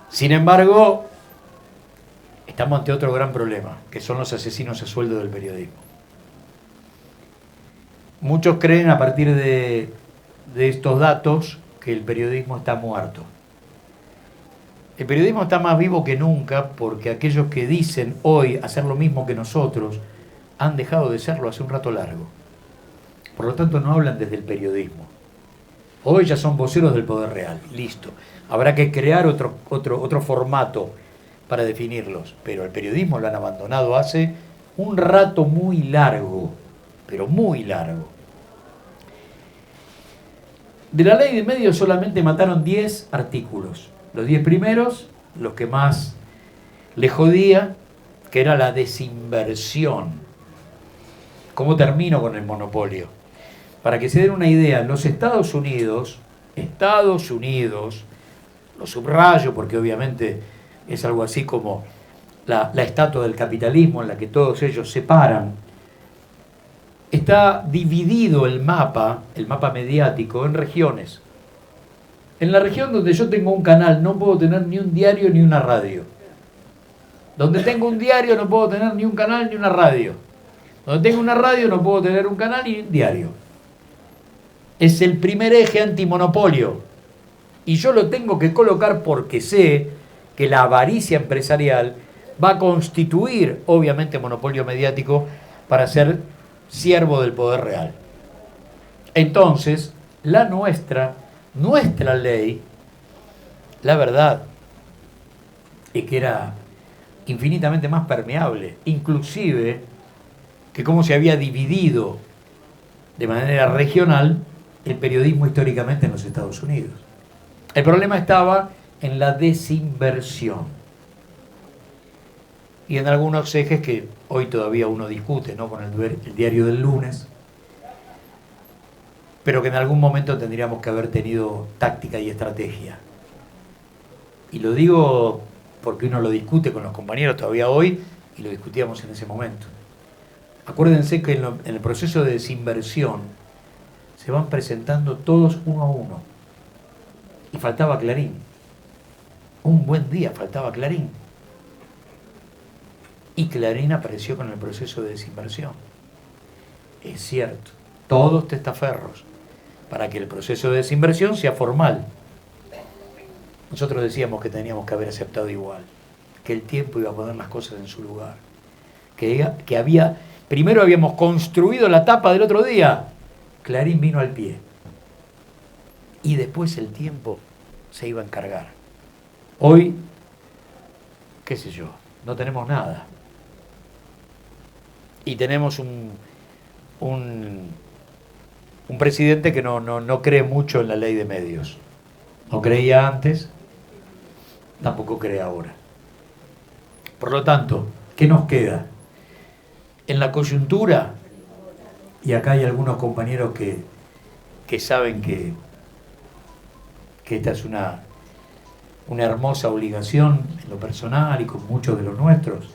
Sin embargo, estamos ante otro gran problema, que son los asesinos a sueldo del periodismo. Muchos creen, a partir de estos datos, que el periodismo está muerto. El periodismo está más vivo que nunca porque aquellos que dicen hoy hacer lo mismo que nosotros han dejado de serlo hace un rato largo. Por lo tanto, no hablan desde el periodismo. Hoy ya son voceros del poder real. Listo. Habrá que crear otro formato para definirlos. Pero el periodismo lo han abandonado hace un rato muy largo. Pero muy largo. De la ley de medios solamente mataron 10 artículos. Los 10 primeros, los que más le jodía, que era la desinversión. ¿Cómo termino con el monopolio? Para que se den una idea, en los Estados Unidos, lo subrayo porque obviamente es algo así como la estatua del capitalismo en la que todos ellos se paran, está dividido el mapa mediático en regiones. En la región donde yo tengo un canal no puedo tener ni un diario ni una radio. Donde tengo un diario no puedo tener ni un canal ni una radio. Donde tengo una radio no puedo tener un canal ni un diario. Es el primer eje antimonopolio. Y yo lo tengo que colocar porque sé que la avaricia empresarial va a constituir, obviamente, monopolio mediático para ser siervo del poder real. Entonces, nuestra ley, la verdad, es que era infinitamente más permeable, inclusive que cómo se había dividido de manera regional el periodismo históricamente en los Estados Unidos. El problema estaba en la desinversión y en algunos ejes que hoy todavía uno discute, ¿no? Con el diario del lunes, pero que en algún momento tendríamos que haber tenido táctica y estrategia. Y lo digo porque uno lo discute con los compañeros todavía hoy y lo discutíamos en ese momento. Acuérdense que en el proceso de desinversión se van presentando todos uno a uno. Y faltaba Clarín. Un buen día faltaba Clarín. Y Clarín apareció con el proceso de desinversión. Es cierto, todos testaferros para que el proceso de desinversión sea formal. Nosotros decíamos que teníamos que haber aceptado igual, que el tiempo iba a poner las cosas en su lugar, primero habíamos construido la tapa del otro día, Clarín vino al pie, y después el tiempo se iba a encargar. Hoy, qué sé yo, no tenemos nada. Y tenemos un presidente que no cree mucho en la ley de medios. No creía antes, tampoco cree ahora. Por lo tanto, ¿qué nos queda? En la coyuntura, y acá hay algunos compañeros que saben que esta es una hermosa obligación en lo personal y con muchos de los nuestros,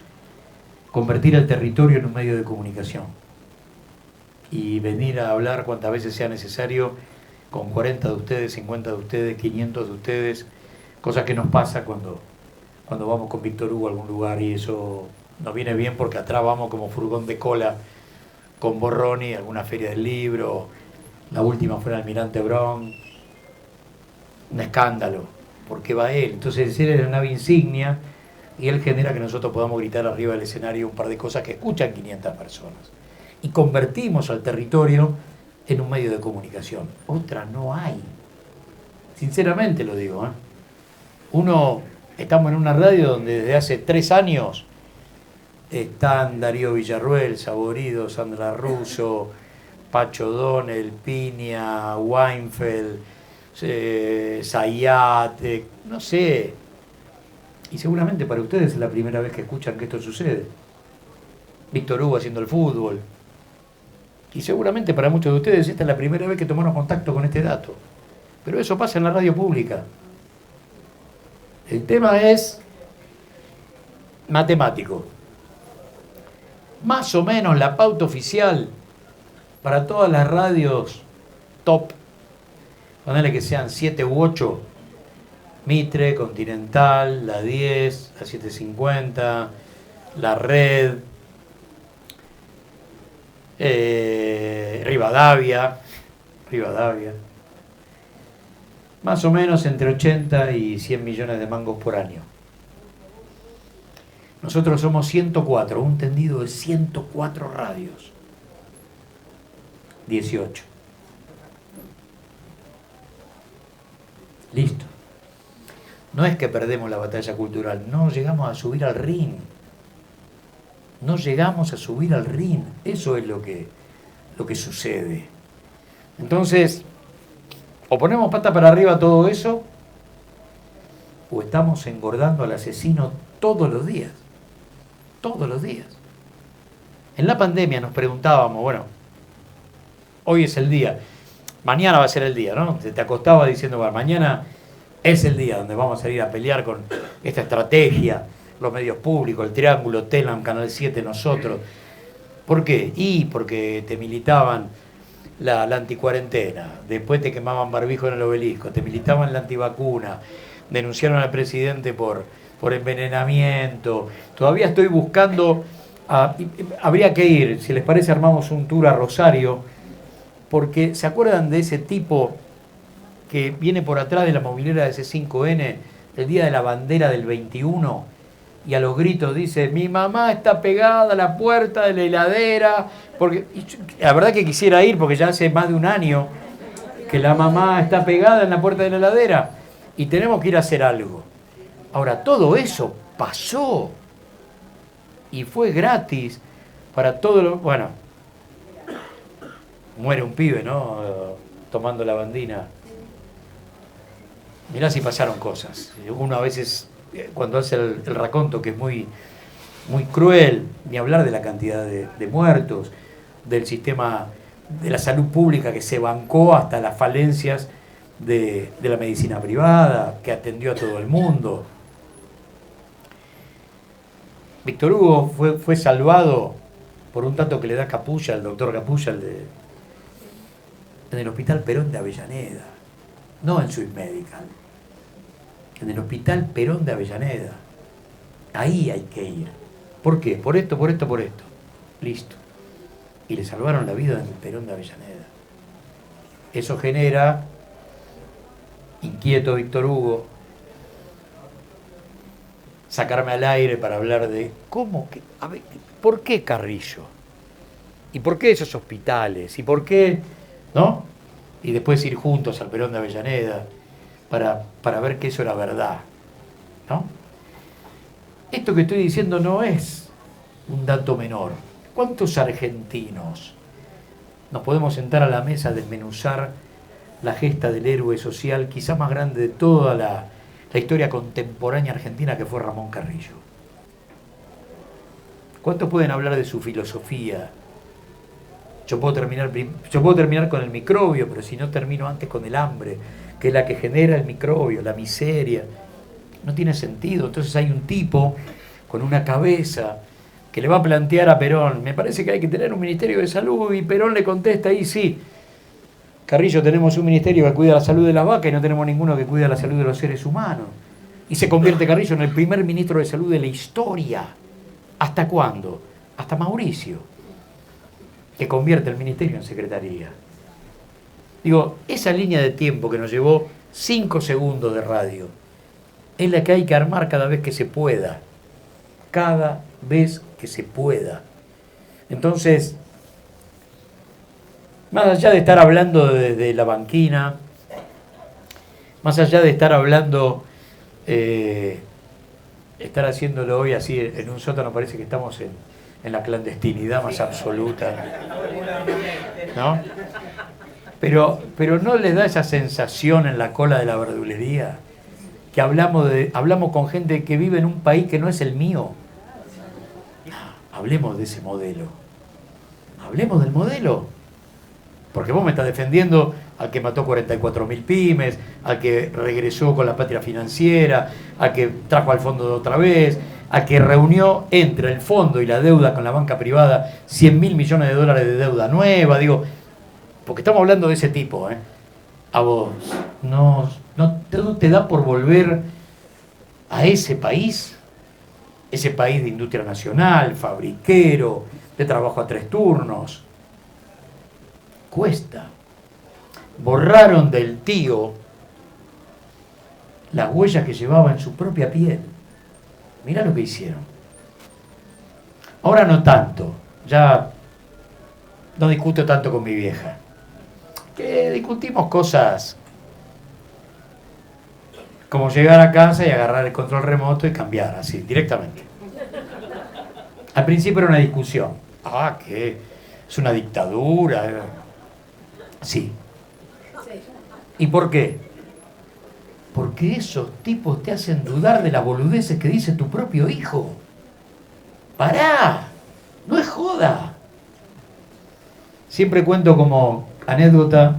convertir el territorio en un medio de comunicación y venir a hablar cuantas veces sea necesario con 40 de ustedes, 50 de ustedes, 500 de ustedes, cosas que nos pasa cuando vamos con Víctor Hugo a algún lugar y eso nos viene bien porque atrás vamos como furgón de cola con Borroni, alguna feria del libro, la última fue en Almirante Brown, un escándalo, porque va él. Entonces él es la nave insignia y él genera que nosotros podamos gritar arriba del escenario un par de cosas que escuchan 500 personas. Y convertimos al territorio en un medio de comunicación. Otra no hay. Sinceramente lo digo, estamos en una radio donde desde hace 3 años están Darío Villarruel, Saborido, Sandra Russo, Pacho Donel, Piña, Weinfeld, Zayat, no sé. Y seguramente para ustedes es la primera vez que escuchan que esto sucede. Víctor Hugo haciendo el fútbol. Y seguramente para muchos de ustedes esta es la primera vez que tomaron contacto con este dato. Pero eso pasa en la radio pública. El tema es matemático. Más o menos la pauta oficial para todas las radios top, ponele que sean 7 u 8, Mitre, Continental, la 10, la 750, la Red, Rivadavia, más o menos entre 80 y 100 millones de mangos por año. Nosotros somos 104, un tendido de 104 radios. 18. Listo. No es que perdemos la batalla cultural, no llegamos a subir al ring. No llegamos a subir al ring. Eso es lo que sucede. Entonces, o ponemos pata para arriba todo eso, o estamos engordando al asesino todos los días. Todos los días. En la pandemia nos preguntábamos, bueno, hoy es el día, mañana va a ser el día, ¿no? Te acostaba diciendo, bueno, mañana es el día donde vamos a salir a pelear con esta estrategia, los medios públicos, el Triángulo, Telam, Canal 7, nosotros. ¿Por qué? Y porque te militaban la anticuarentena, después te quemaban barbijo en el Obelisco, te militaban la antivacuna, denunciaron al presidente por envenenamiento. Todavía estoy buscando, habría que ir, si les parece armamos un tour a Rosario, porque ¿se acuerdan de ese tipo que viene por atrás de la movilera de C5N el día de la bandera del 21 y a los gritos dice, mi mamá está pegada a la puerta de la heladera? Porque la verdad que quisiera ir porque ya hace más de un año que la mamá está pegada en la puerta de la heladera y tenemos que ir a hacer algo. Ahora, todo eso pasó y fue gratis para todos los... Bueno, muere un pibe, ¿no? Tomando la bandina. Mirá si pasaron cosas. Uno a veces, cuando hace el raconto, que es muy, muy cruel, ni hablar de la cantidad de muertos, del sistema de la salud pública que se bancó hasta las falencias de la medicina privada, que atendió a todo el mundo. Víctor Hugo fue salvado por un dato que le da Capulla, el doctor Capulla, en el Hospital Perón de Avellaneda, no en Swiss Medical, en el Hospital Perón de Avellaneda. Ahí hay que ir. ¿Por qué? Por esto. Listo. Y le salvaron la vida en el Perón de Avellaneda. Eso genera, inquieto Víctor Hugo, sacarme al aire para hablar de cómo, a ver, ¿por qué Carrillo? ¿Y por qué esos hospitales? ¿Y por qué, no? Y después ir juntos al Perón de Avellaneda para ver que eso era verdad, ¿no? Esto que estoy diciendo no es un dato menor. ¿Cuántos argentinos nos podemos sentar a la mesa a desmenuzar la gesta del héroe social quizá más grande de toda la historia contemporánea argentina, que fue Ramón Carrillo? ¿Cuántos pueden hablar de su filosofía? Yo puedo terminar con el microbio, pero si no termino antes con el hambre, que es la que genera el microbio, la miseria. No tiene sentido. Entonces hay un tipo con una cabeza que le va a plantear a Perón, me parece que hay que tener un ministerio de salud, y Perón le contesta ahí, sí, Carrillo, tenemos un ministerio que cuida la salud de las vacas y no tenemos ninguno que cuida la salud de los seres humanos. Y se convierte Carrillo en el primer ministro de salud de la historia. ¿Hasta cuándo? Hasta Mauricio. que convierte el ministerio en secretaría. Digo, esa línea de tiempo que nos llevó 5 segundos de radio, es la que hay que armar cada vez que se pueda. Cada vez que se pueda. Entonces, más allá de estar hablando de la banquina, más allá de estar hablando, estar haciéndolo hoy así en un sótano, parece que estamos en la clandestinidad más absoluta, ¿no? Pero ¿no les da esa sensación en la cola de la verdulería? Que hablamos con gente que vive en un país que no es el mío. Hablemos de ese modelo. Hablemos del modelo. Porque vos me estás defendiendo al que mató 44.000 pymes, al que regresó con la patria financiera, al que trajo al fondo de otra vez, al que reunió entre el fondo y la deuda con la banca privada 100.000 millones de dólares de deuda nueva. Digo, porque estamos hablando de ese tipo, ¿eh? A vos no te da por volver a ese país de industria nacional, fabriquero, de trabajo a 3 turnos. Cuesta. Borraron del tío las huellas que llevaba en su propia piel. Mirá lo que hicieron. Ahora no tanto, ya no discuto tanto con mi vieja. Que discutimos cosas como llegar a casa y agarrar el control remoto y cambiar, así, directamente. Al principio era una discusión. Que es una dictadura. Sí. ¿Y por qué? Porque esos tipos te hacen dudar de las boludeces que dice tu propio hijo. ¡Pará! ¡No es joda! Siempre cuento como anécdota,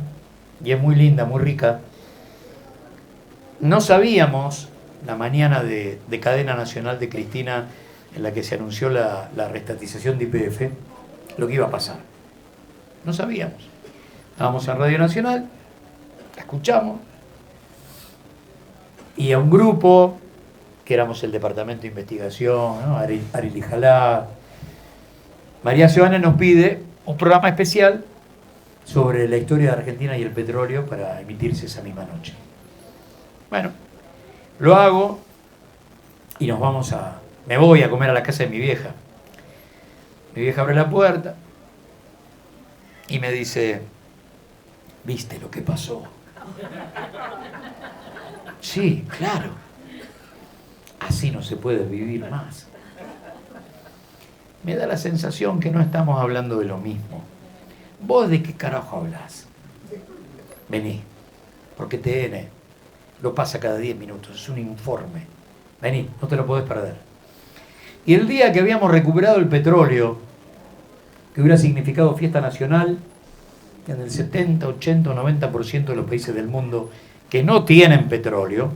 y es muy linda, muy rica. No sabíamos, la mañana de cadena nacional de Cristina, en la que se anunció la reestatización de YPF, lo que iba a pasar. No sabíamos. Estábamos en Radio Nacional, la escuchamos, y a un grupo, que éramos el Departamento de Investigación, ¿no? Ari Lijalá, María Sebane nos pide un programa especial sobre la historia de Argentina y el petróleo para emitirse esa misma noche. Bueno, lo hago y me voy a comer a la casa de mi vieja. Mi vieja abre la puerta y me dice, ¿viste lo que pasó? Sí, claro. Así no se puede vivir más. Me da la sensación que no estamos hablando de lo mismo. ¿Vos de qué carajo hablás? Vení, porque TN lo pasa cada 10 minutos, es un informe. Vení, no te lo podés perder. Y el día que habíamos recuperado el petróleo, que hubiera significado fiesta nacional, en el 70, 80 o 90% de los países del mundo que no tienen petróleo,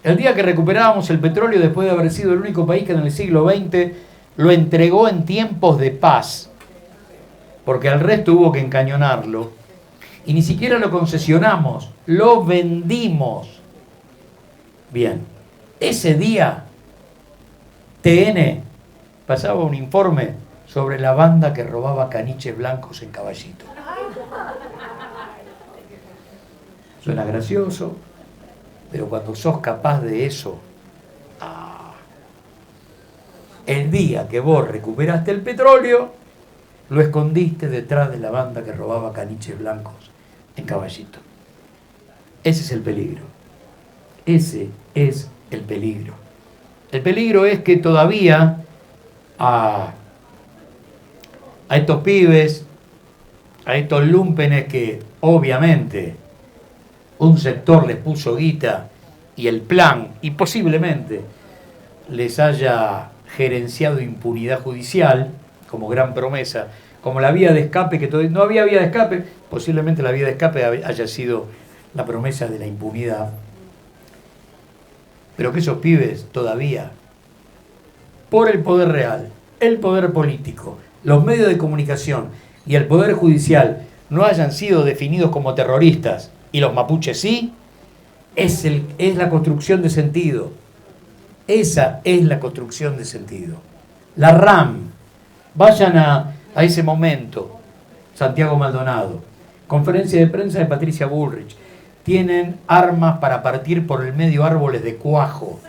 el día que recuperábamos el petróleo después de haber sido el único país que en el siglo XX lo entregó en tiempos de paz, porque al resto hubo que encañonarlo, y ni siquiera lo concesionamos, lo vendimos. Bien, ese día TN pasaba un informe sobre la banda que robaba caniches blancos en Caballito. Suena gracioso, pero cuando sos capaz de eso, el día que vos recuperaste el petróleo, lo escondiste detrás de la banda que robaba caniches blancos en Caballito. Ese es el peligro. Ese es el peligro. El peligro es que todavía a estos pibes, a estos lúmpenes que obviamente un sector les puso guita y el plan, y posiblemente les haya gerenciado impunidad judicial como gran promesa, como la vía de escape, que todavía no había vía de escape, posiblemente la vía de escape haya sido la promesa de la impunidad, pero que esos pibes todavía, por el poder real, el poder político, los medios de comunicación y el poder judicial no hayan sido definidos como terroristas y los mapuches sí, es la construcción de sentido. Esa es la construcción de sentido. La RAM, vayan a ese momento. Santiago Maldonado. Conferencia de prensa de Patricia Bullrich. Tienen armas para partir por el medio árboles de cuajo.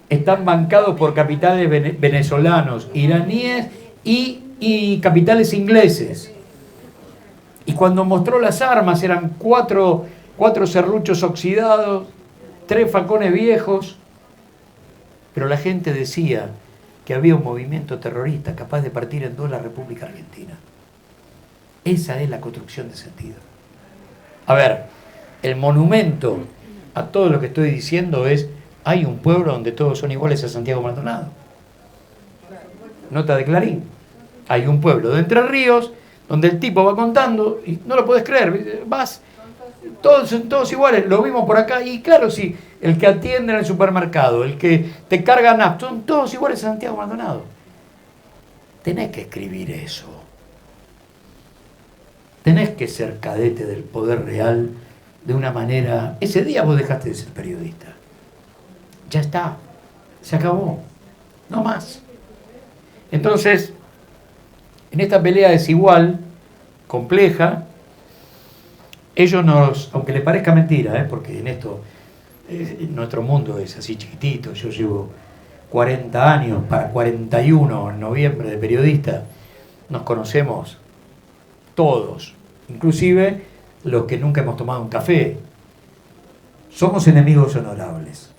Están bancados por capitales venezolanos, iraníes y capitales ingleses. Y cuando mostró las armas eran cuatro serruchos oxidados, 3 facones viejos, pero la gente decía que había un movimiento terrorista capaz de partir en dos la República Argentina. Esa es la construcción de sentido. A ver, el monumento a todo lo que estoy diciendo es: hay un pueblo donde todos son iguales a Santiago Maldonado. Nota de Clarín. Hay un pueblo de Entre Ríos donde el tipo va contando y no lo podés creer, vas, todos son todos iguales, lo vimos por acá, y claro, sí, el que atiende en el supermercado, el que te carga NAP, son todos iguales a Santiago Maldonado. Tenés que escribir eso. Tenés que ser cadete del poder real de una manera. Ese día vos dejaste de ser periodista. Ya está, se acabó, no más. Entonces, en esta pelea desigual, compleja, ellos nos, aunque les parezca mentira, porque en esto, nuestro mundo es así chiquitito, yo llevo 40 años, para 41 en noviembre de periodista, nos conocemos todos, inclusive los que nunca hemos tomado un café. Somos enemigos honorables,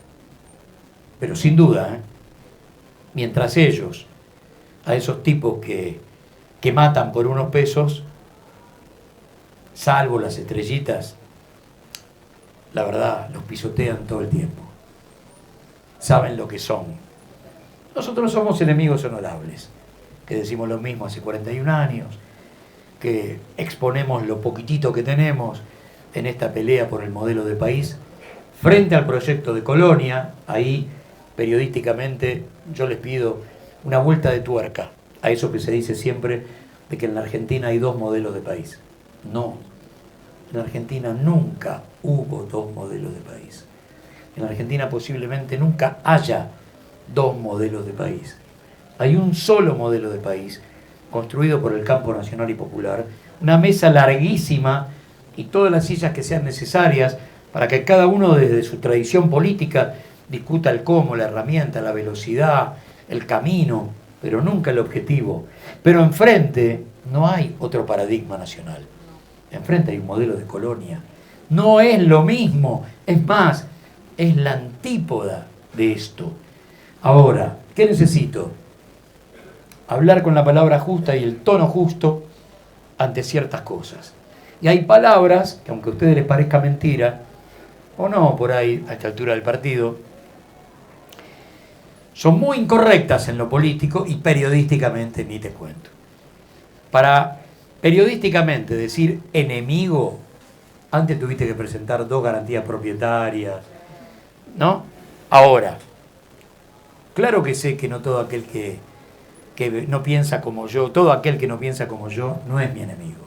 pero sin duda, mientras ellos, a esos tipos que matan por unos pesos, salvo las estrellitas, la verdad, los pisotean todo el tiempo. Saben lo que son. Nosotros somos enemigos honorables, que decimos lo mismo hace 41 años, que exponemos lo poquitito que tenemos en esta pelea por el modelo de país, frente al proyecto de Colonia. Ahí, periodísticamente, yo les pido una vuelta de tuerca a eso que se dice siempre de que en la Argentina hay dos modelos de país. No, en la Argentina nunca hubo dos modelos de país. En la Argentina posiblemente nunca haya dos modelos de país. Hay un solo modelo de país, construido por el campo nacional y popular, una mesa larguísima y todas las sillas que sean necesarias para que cada uno desde su tradición política discuta el cómo, la herramienta, la velocidad, el camino, pero nunca el objetivo. Pero enfrente no hay otro paradigma nacional. Enfrente hay un modelo de colonia. No es lo mismo, es más, es la antípoda de esto. Ahora, ¿qué necesito? Hablar con la palabra justa y el tono justo ante ciertas cosas. Y hay palabras que, aunque a ustedes les parezca mentira, o no por ahí a esta altura del partido, son muy incorrectas en lo político y periodísticamente ni te cuento. Para periodísticamente decir enemigo, antes tuviste que presentar 2 garantías propietarias, ¿no? Ahora, claro que sé que no todo aquel que no piensa como yo, todo aquel que no piensa como yo no es mi enemigo.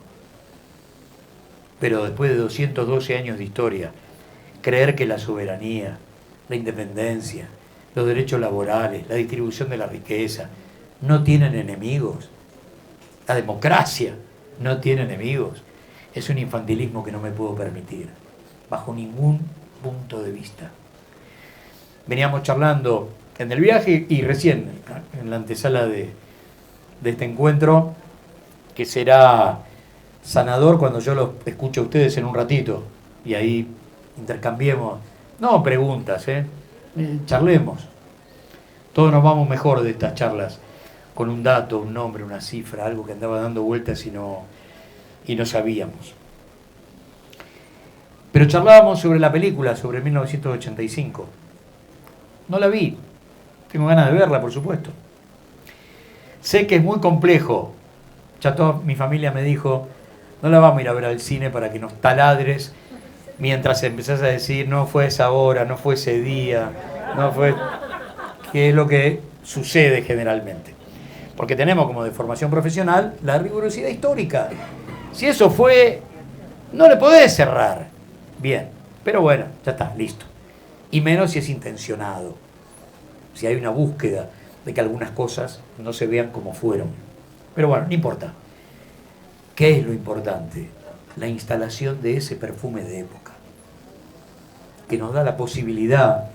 Pero después de 212 años de historia, creer que la soberanía, la independencia, los derechos laborales, la distribución de la riqueza, no tienen enemigos, la democracia no tiene enemigos, es un infantilismo que no me puedo permitir, bajo ningún punto de vista. Veníamos charlando en el viaje y recién, en la antesala de este encuentro, que será sanador cuando yo los escuche a ustedes en un ratito, y ahí intercambiemos, no preguntas, charlemos. Todos nos vamos mejor de estas charlas con un dato, un nombre, una cifra, algo que andaba dando vueltas y no sabíamos. Pero charlábamos sobre la película, sobre 1985. No la vi, tengo ganas de verla, por supuesto. Sé que es muy complejo. Ya toda mi familia me dijo, no la vamos a ir a ver al cine para que nos taladres mientras empezás a decir, no fue esa hora, no fue ese día, no fue... que es lo que sucede generalmente. Porque tenemos como de formación profesional la rigurosidad histórica. Si eso fue, no le podés cerrar. Bien, pero bueno, ya está, listo. Y menos si es intencionado. Si hay una búsqueda de que algunas cosas no se vean como fueron. Pero bueno, no importa. ¿Qué es lo importante? La instalación de ese perfume de época, que nos da la posibilidad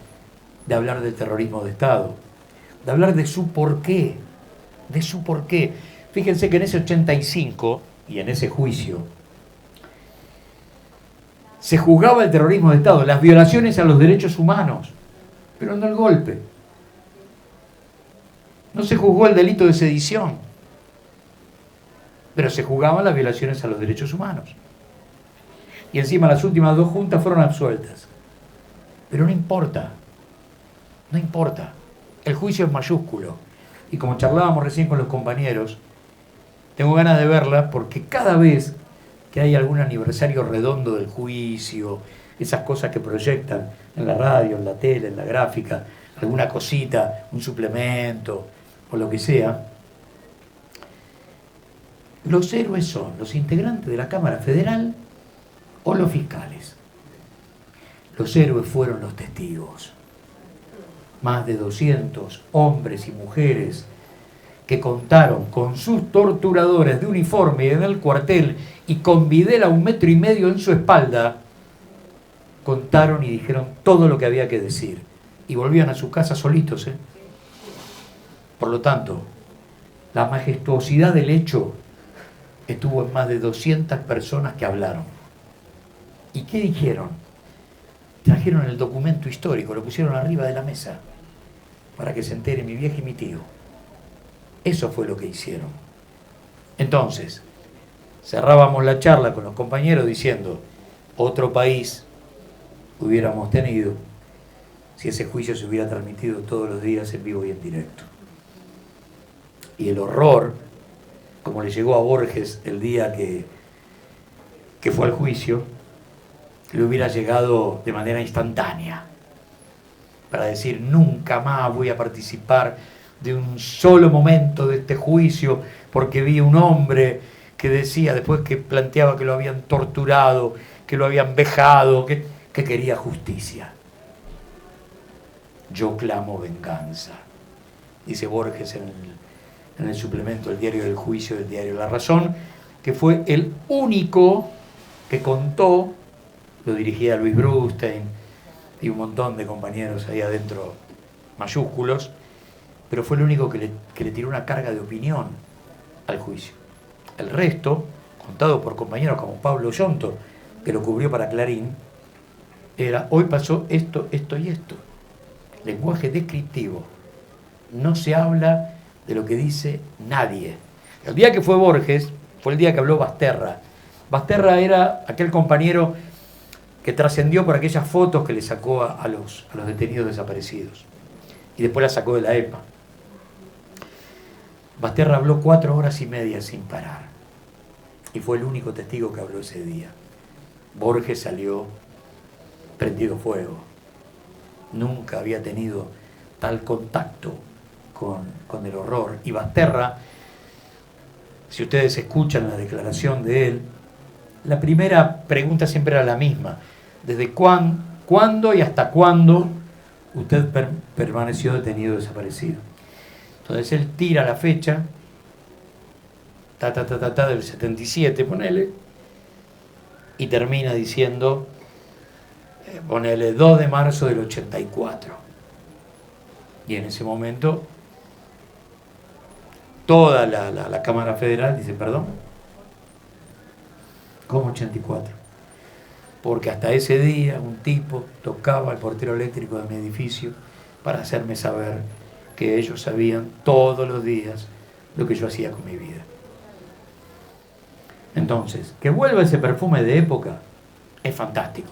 de hablar del terrorismo de Estado, de hablar de su porqué, de su porqué. Fíjense que en ese 85 y en ese juicio se juzgaba el terrorismo de Estado, las violaciones a los derechos humanos, pero no el golpe. No se juzgó el delito de sedición, pero se juzgaban las violaciones a los derechos humanos. Y encima las últimas 2 juntas fueron absueltas. Pero no importa, no importa. El juicio es mayúsculo. Y como charlábamos recién con los compañeros, tengo ganas de verla porque cada vez que hay algún aniversario redondo del juicio, esas cosas que proyectan en la radio, en la tele, en la gráfica, alguna cosita, un suplemento o lo que sea, los héroes son los integrantes de la Cámara Federal o los fiscales. Los héroes fueron los testigos. Más de 200 hombres y mujeres que contaron con sus torturadores de uniforme en el cuartel y con Videla 1,5 metros en su espalda, contaron y dijeron todo lo que había que decir. Y volvían a su casa solitos. Por lo tanto, la majestuosidad del hecho estuvo en más de 200 personas que hablaron. ¿Y qué dijeron? Trajeron el documento histórico, lo pusieron arriba de la mesa para que se entere mi vieja y mi tío. Eso fue lo que hicieron. Entonces, cerrábamos la charla con los compañeros diciendo, otro país hubiéramos tenido si ese juicio se hubiera transmitido todos los días en vivo y en directo. Y el horror, como le llegó a Borges el día que fue al juicio, le hubiera llegado de manera instantánea para decir, nunca más voy a participar de un solo momento de este juicio, porque vi un hombre que decía, después que planteaba que lo habían torturado, que lo habían vejado, que quería justicia. Yo clamo venganza, dice Borges en el suplemento del diario del juicio del diario La Razón, que fue el único que contó, lo dirigía Luis Brustein y un montón de compañeros ahí adentro mayúsculos, pero fue el único que le tiró una carga de opinión al juicio. El resto, contado por compañeros como Pablo Yonto, que lo cubrió para Clarín, era, hoy pasó esto, esto y esto. Lenguaje descriptivo. No se habla de lo que dice nadie. El día que fue Borges, fue el día que habló Basterra. Basterra era aquel compañero que trascendió por aquellas fotos que le sacó a los detenidos desaparecidos. Y después la sacó de la EPA. Basterra habló 4 horas y media sin parar. Y fue el único testigo que habló ese día. Borges salió prendido fuego. Nunca había tenido tal contacto con el horror. Y Basterra, si ustedes escuchan la declaración de él, la primera pregunta siempre era la misma. ¿Desde cuándo y hasta cuándo usted permaneció detenido desaparecido? Entonces él tira la fecha, del 77, ponele, y termina diciendo, ponele 2 de marzo del 84. Y en ese momento, toda la Cámara Federal dice, perdón, ¿cómo 84? Porque hasta ese día un tipo tocaba el portero eléctrico de mi edificio para hacerme saber que ellos sabían todos los días lo que yo hacía con mi vida. Entonces, que vuelva ese perfume de época es fantástico.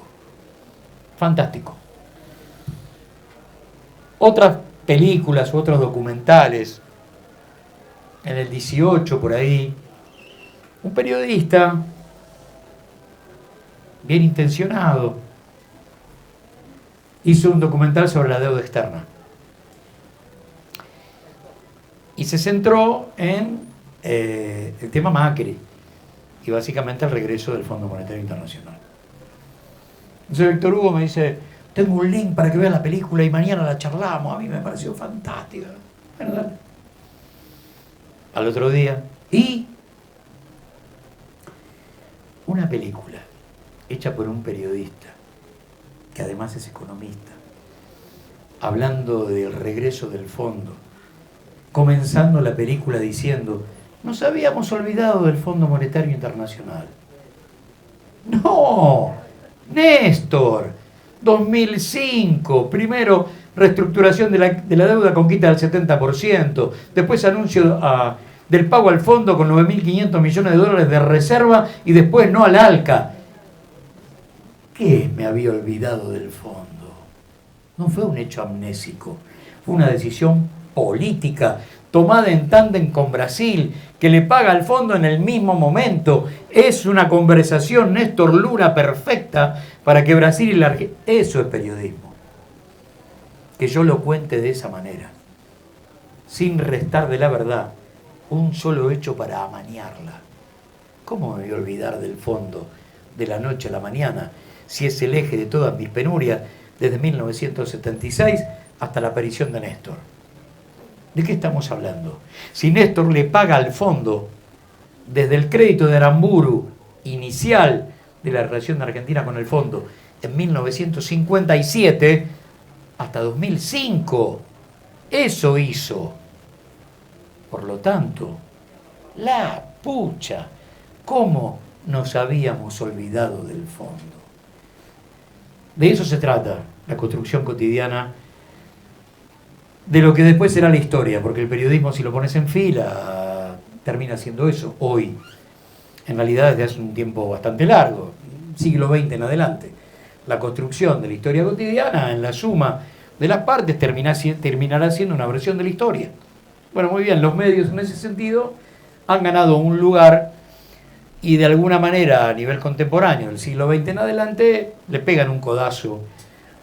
Fantástico. Otras películas u otros documentales, en el 18 por ahí, un periodista bien intencionado hizo un documental sobre la deuda externa y se centró en el tema Macri y básicamente el regreso del Fondo Monetario Internacional. Entonces Víctor Hugo me dice, tengo un link para que vean la película y mañana la charlamos. A mí me pareció fantástica. Bueno, dale. Al otro día, Y una película hecha por un periodista, que además es economista, hablando del regreso del fondo, comenzando la película diciendo: nos habíamos olvidado del Fondo Monetario Internacional. ¡No! Néstor, 2005, primero reestructuración de la deuda con quita del 70%, después anuncio del pago al fondo con 9.500 millones de dólares de reserva y después no al ALCA. ¿Qué me había olvidado del fondo? No fue un hecho amnésico, fue una decisión política tomada en tándem con Brasil, que le paga al fondo en el mismo momento. Es una conversación Néstor Luna perfecta para que Brasil y la Argentina... Eso es periodismo. Que yo lo cuente de esa manera, sin restar de la verdad un solo hecho para amañarla. ¿Cómo me voy a olvidar del fondo de la noche a la mañana, si es el eje de todas mis penurias desde 1976 hasta la aparición de Néstor? ¿De qué estamos hablando? Si Néstor le paga al fondo desde el crédito de Aramburu inicial de la relación de Argentina con el fondo en 1957 hasta 2005, eso hizo. Por lo tanto, la pucha, ¿cómo nos habíamos olvidado del fondo? De eso se trata la construcción cotidiana de lo que después será la historia, porque el periodismo, si lo pones en fila, termina siendo eso hoy. En realidad desde hace un tiempo bastante largo, siglo XX en adelante. La construcción de la historia cotidiana, en la suma de las partes, terminará siendo una versión de la historia. Bueno, muy bien, los medios en ese sentido han ganado un lugar y de alguna manera a nivel contemporáneo, del siglo XX en adelante, le pegan un codazo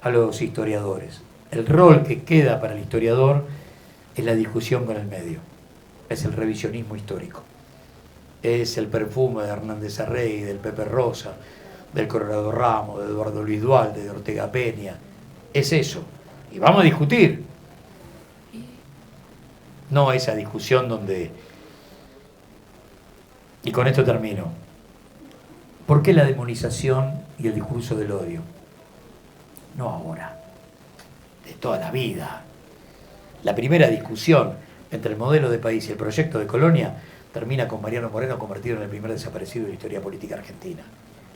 a los historiadores. El rol que queda para el historiador es la discusión con el medio, es el revisionismo histórico, es el perfume de Hernández Arrey, del Pepe Rosa, del Colorado Ramos, de Eduardo Luis Duhalde, de Ortega Peña, es eso. Y vamos a discutir. No esa discusión donde... Y con esto termino. ¿Por qué la demonización y el discurso del odio? No ahora, de toda la vida. La primera discusión entre el modelo de país y el proyecto de colonia termina con Mariano Moreno convertido en el primer desaparecido de la historia política argentina.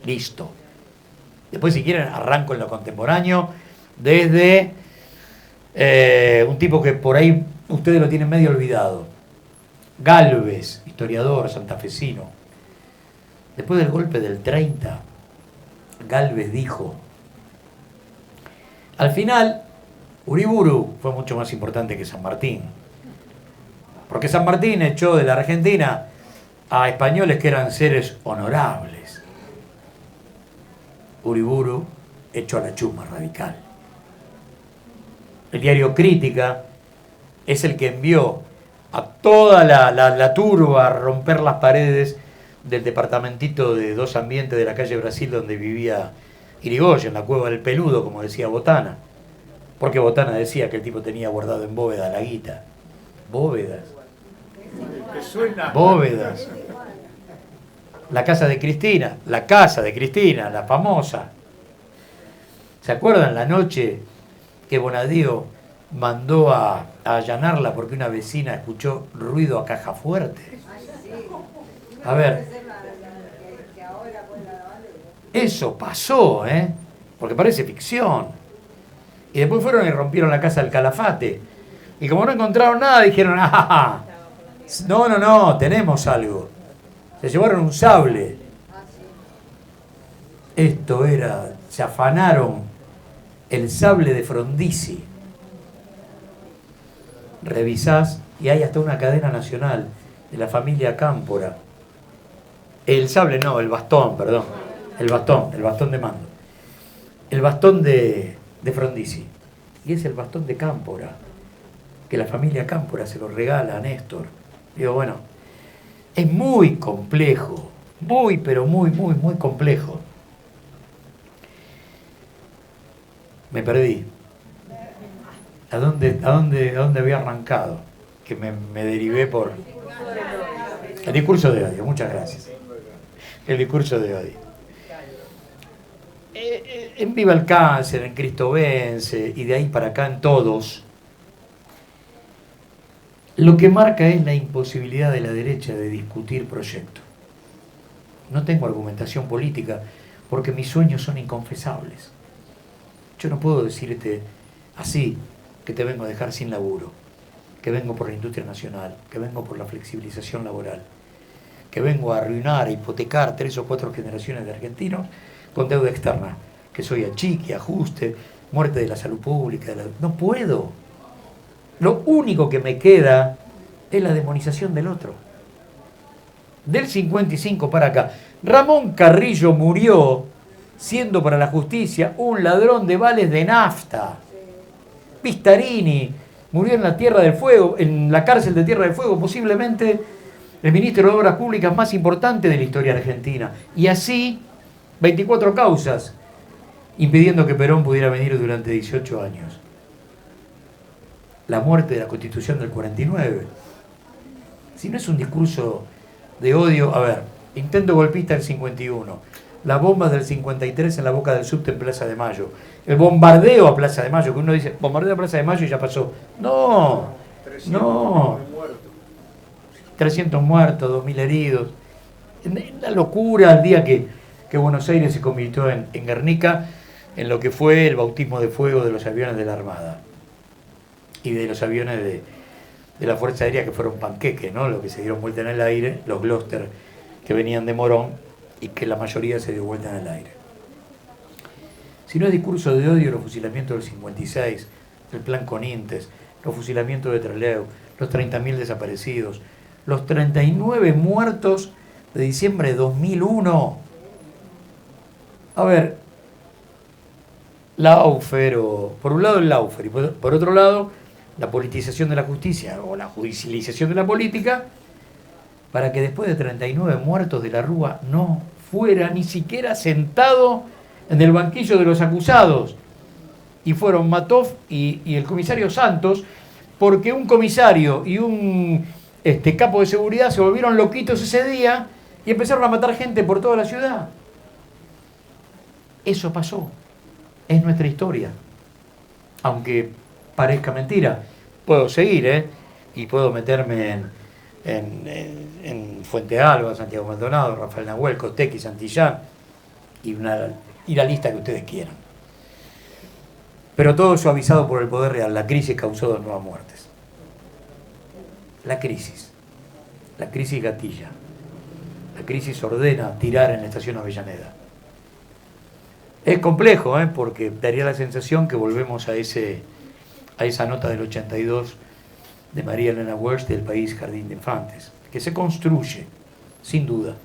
Listo. Después, si quieren, arranco en lo contemporáneo desde un tipo que por ahí ustedes lo tienen medio olvidado. Gálvez, historiador santafesino. Después del golpe del 30, Gálvez dijo: al final, Uriburu fue mucho más importante que San Martín. Porque San Martín echó de la Argentina a españoles que eran seres honorables. Uriburu echó a la chusma radical. El diario Crítica es el que envió a toda la turba a romper las paredes del departamentito de 2 ambientes de la calle Brasil donde vivía Irigoyen, la cueva del peludo, como decía Botana. Porque Botana decía que el tipo tenía guardado en bóveda la guita. Bóvedas. Bóvedas. La casa de Cristina, la famosa. ¿Se acuerdan la noche que Bonadío mandó a allanarla porque una vecina escuchó ruido a caja fuerte? A ver, eso pasó, porque parece ficción. Y después fueron y rompieron la casa del Calafate. Y como no encontraron nada, dijeron: no, tenemos algo. Se llevaron un sable. Esto era, se afanaron el sable de Frondizi. Revisás y hay hasta una cadena nacional de la familia Cámpora. El sable no, el bastón, perdón. El bastón de mando. El bastón de Frondizi. Y es el bastón de Cámpora, que la familia Cámpora se lo regala a Néstor. Digo, bueno, es muy complejo, muy, pero muy, muy, muy complejo. Me perdí. ¿A dónde había arrancado? que me derivé por... El discurso de odio, muchas gracias. El discurso de odio. En Viva el Cáncer, en Cristo Vence, y de ahí para acá en todos, lo que marca es la imposibilidad de la derecha de discutir proyectos. No tengo argumentación política porque mis sueños son inconfesables. Yo no puedo decirte así que te vengo a dejar sin laburo, que vengo por la industria nacional, que vengo por la flexibilización laboral, que vengo a arruinar, a hipotecar 3 o 4 generaciones de argentinos con deuda externa, que soy achique, ajuste, muerte de la salud pública. No puedo. Lo único que me queda es la demonización del otro. Del 55 para acá. Ramón Carrillo murió siendo para la justicia un ladrón de vales de nafta. Pistarini murió en la Tierra del Fuego, en la cárcel de Tierra del Fuego, posiblemente el ministro de Obras Públicas más importante de la historia argentina. Y así, 24 causas impidiendo que Perón pudiera venir durante 18 años. La muerte de la Constitución del 49. Si no es un discurso de odio, a ver, intento golpista del 51, las bombas del 53 en la boca del subte en Plaza de Mayo, el bombardeo a Plaza de Mayo, que uno dice, bombardeo a Plaza de Mayo y ya pasó. No, 300 muertos, 2000 heridos. La locura el día que Buenos Aires se convirtió en Guernica, en lo que fue el bautismo de fuego de los aviones de la Armada y de los aviones de la Fuerza Aérea, que fueron panqueques, ¿no? Lo que se dieron vuelta en el aire, los Gloster que venían de Morón y que la mayoría se dio vuelta en el aire. Si no es discurso de odio, los fusilamientos del 56, el plan Conintes, los fusilamientos de Trelew, los 30.000 desaparecidos, los 39 muertos de diciembre de 2001. A ver, Lawfare, por un lado el Lawfare y por otro lado la politización de la justicia o la judicialización de la política, para que después de 39 muertos de la Rúa no fuera ni siquiera sentado en el banquillo de los acusados. Y fueron Matov y el comisario Santos, porque un comisario y un capo de seguridad se volvieron loquitos ese día y empezaron a matar gente por toda la ciudad. Eso pasó. Es nuestra historia. Aunque parezca mentira. Puedo seguir, y puedo meterme en Fuente Alba, Santiago Maldonado, Rafael Nahuel, Costequi, Santillán y la lista que ustedes quieran. Pero todo suavizado por el poder real. La crisis causó 2 nuevas muertes. La crisis gatilla. La crisis ordena tirar en la estación Avellaneda. Es complejo, porque daría la sensación que volvemos a esa nota del 82 de María Elena Walsh del país Jardín de Infantes, que se construye, sin duda,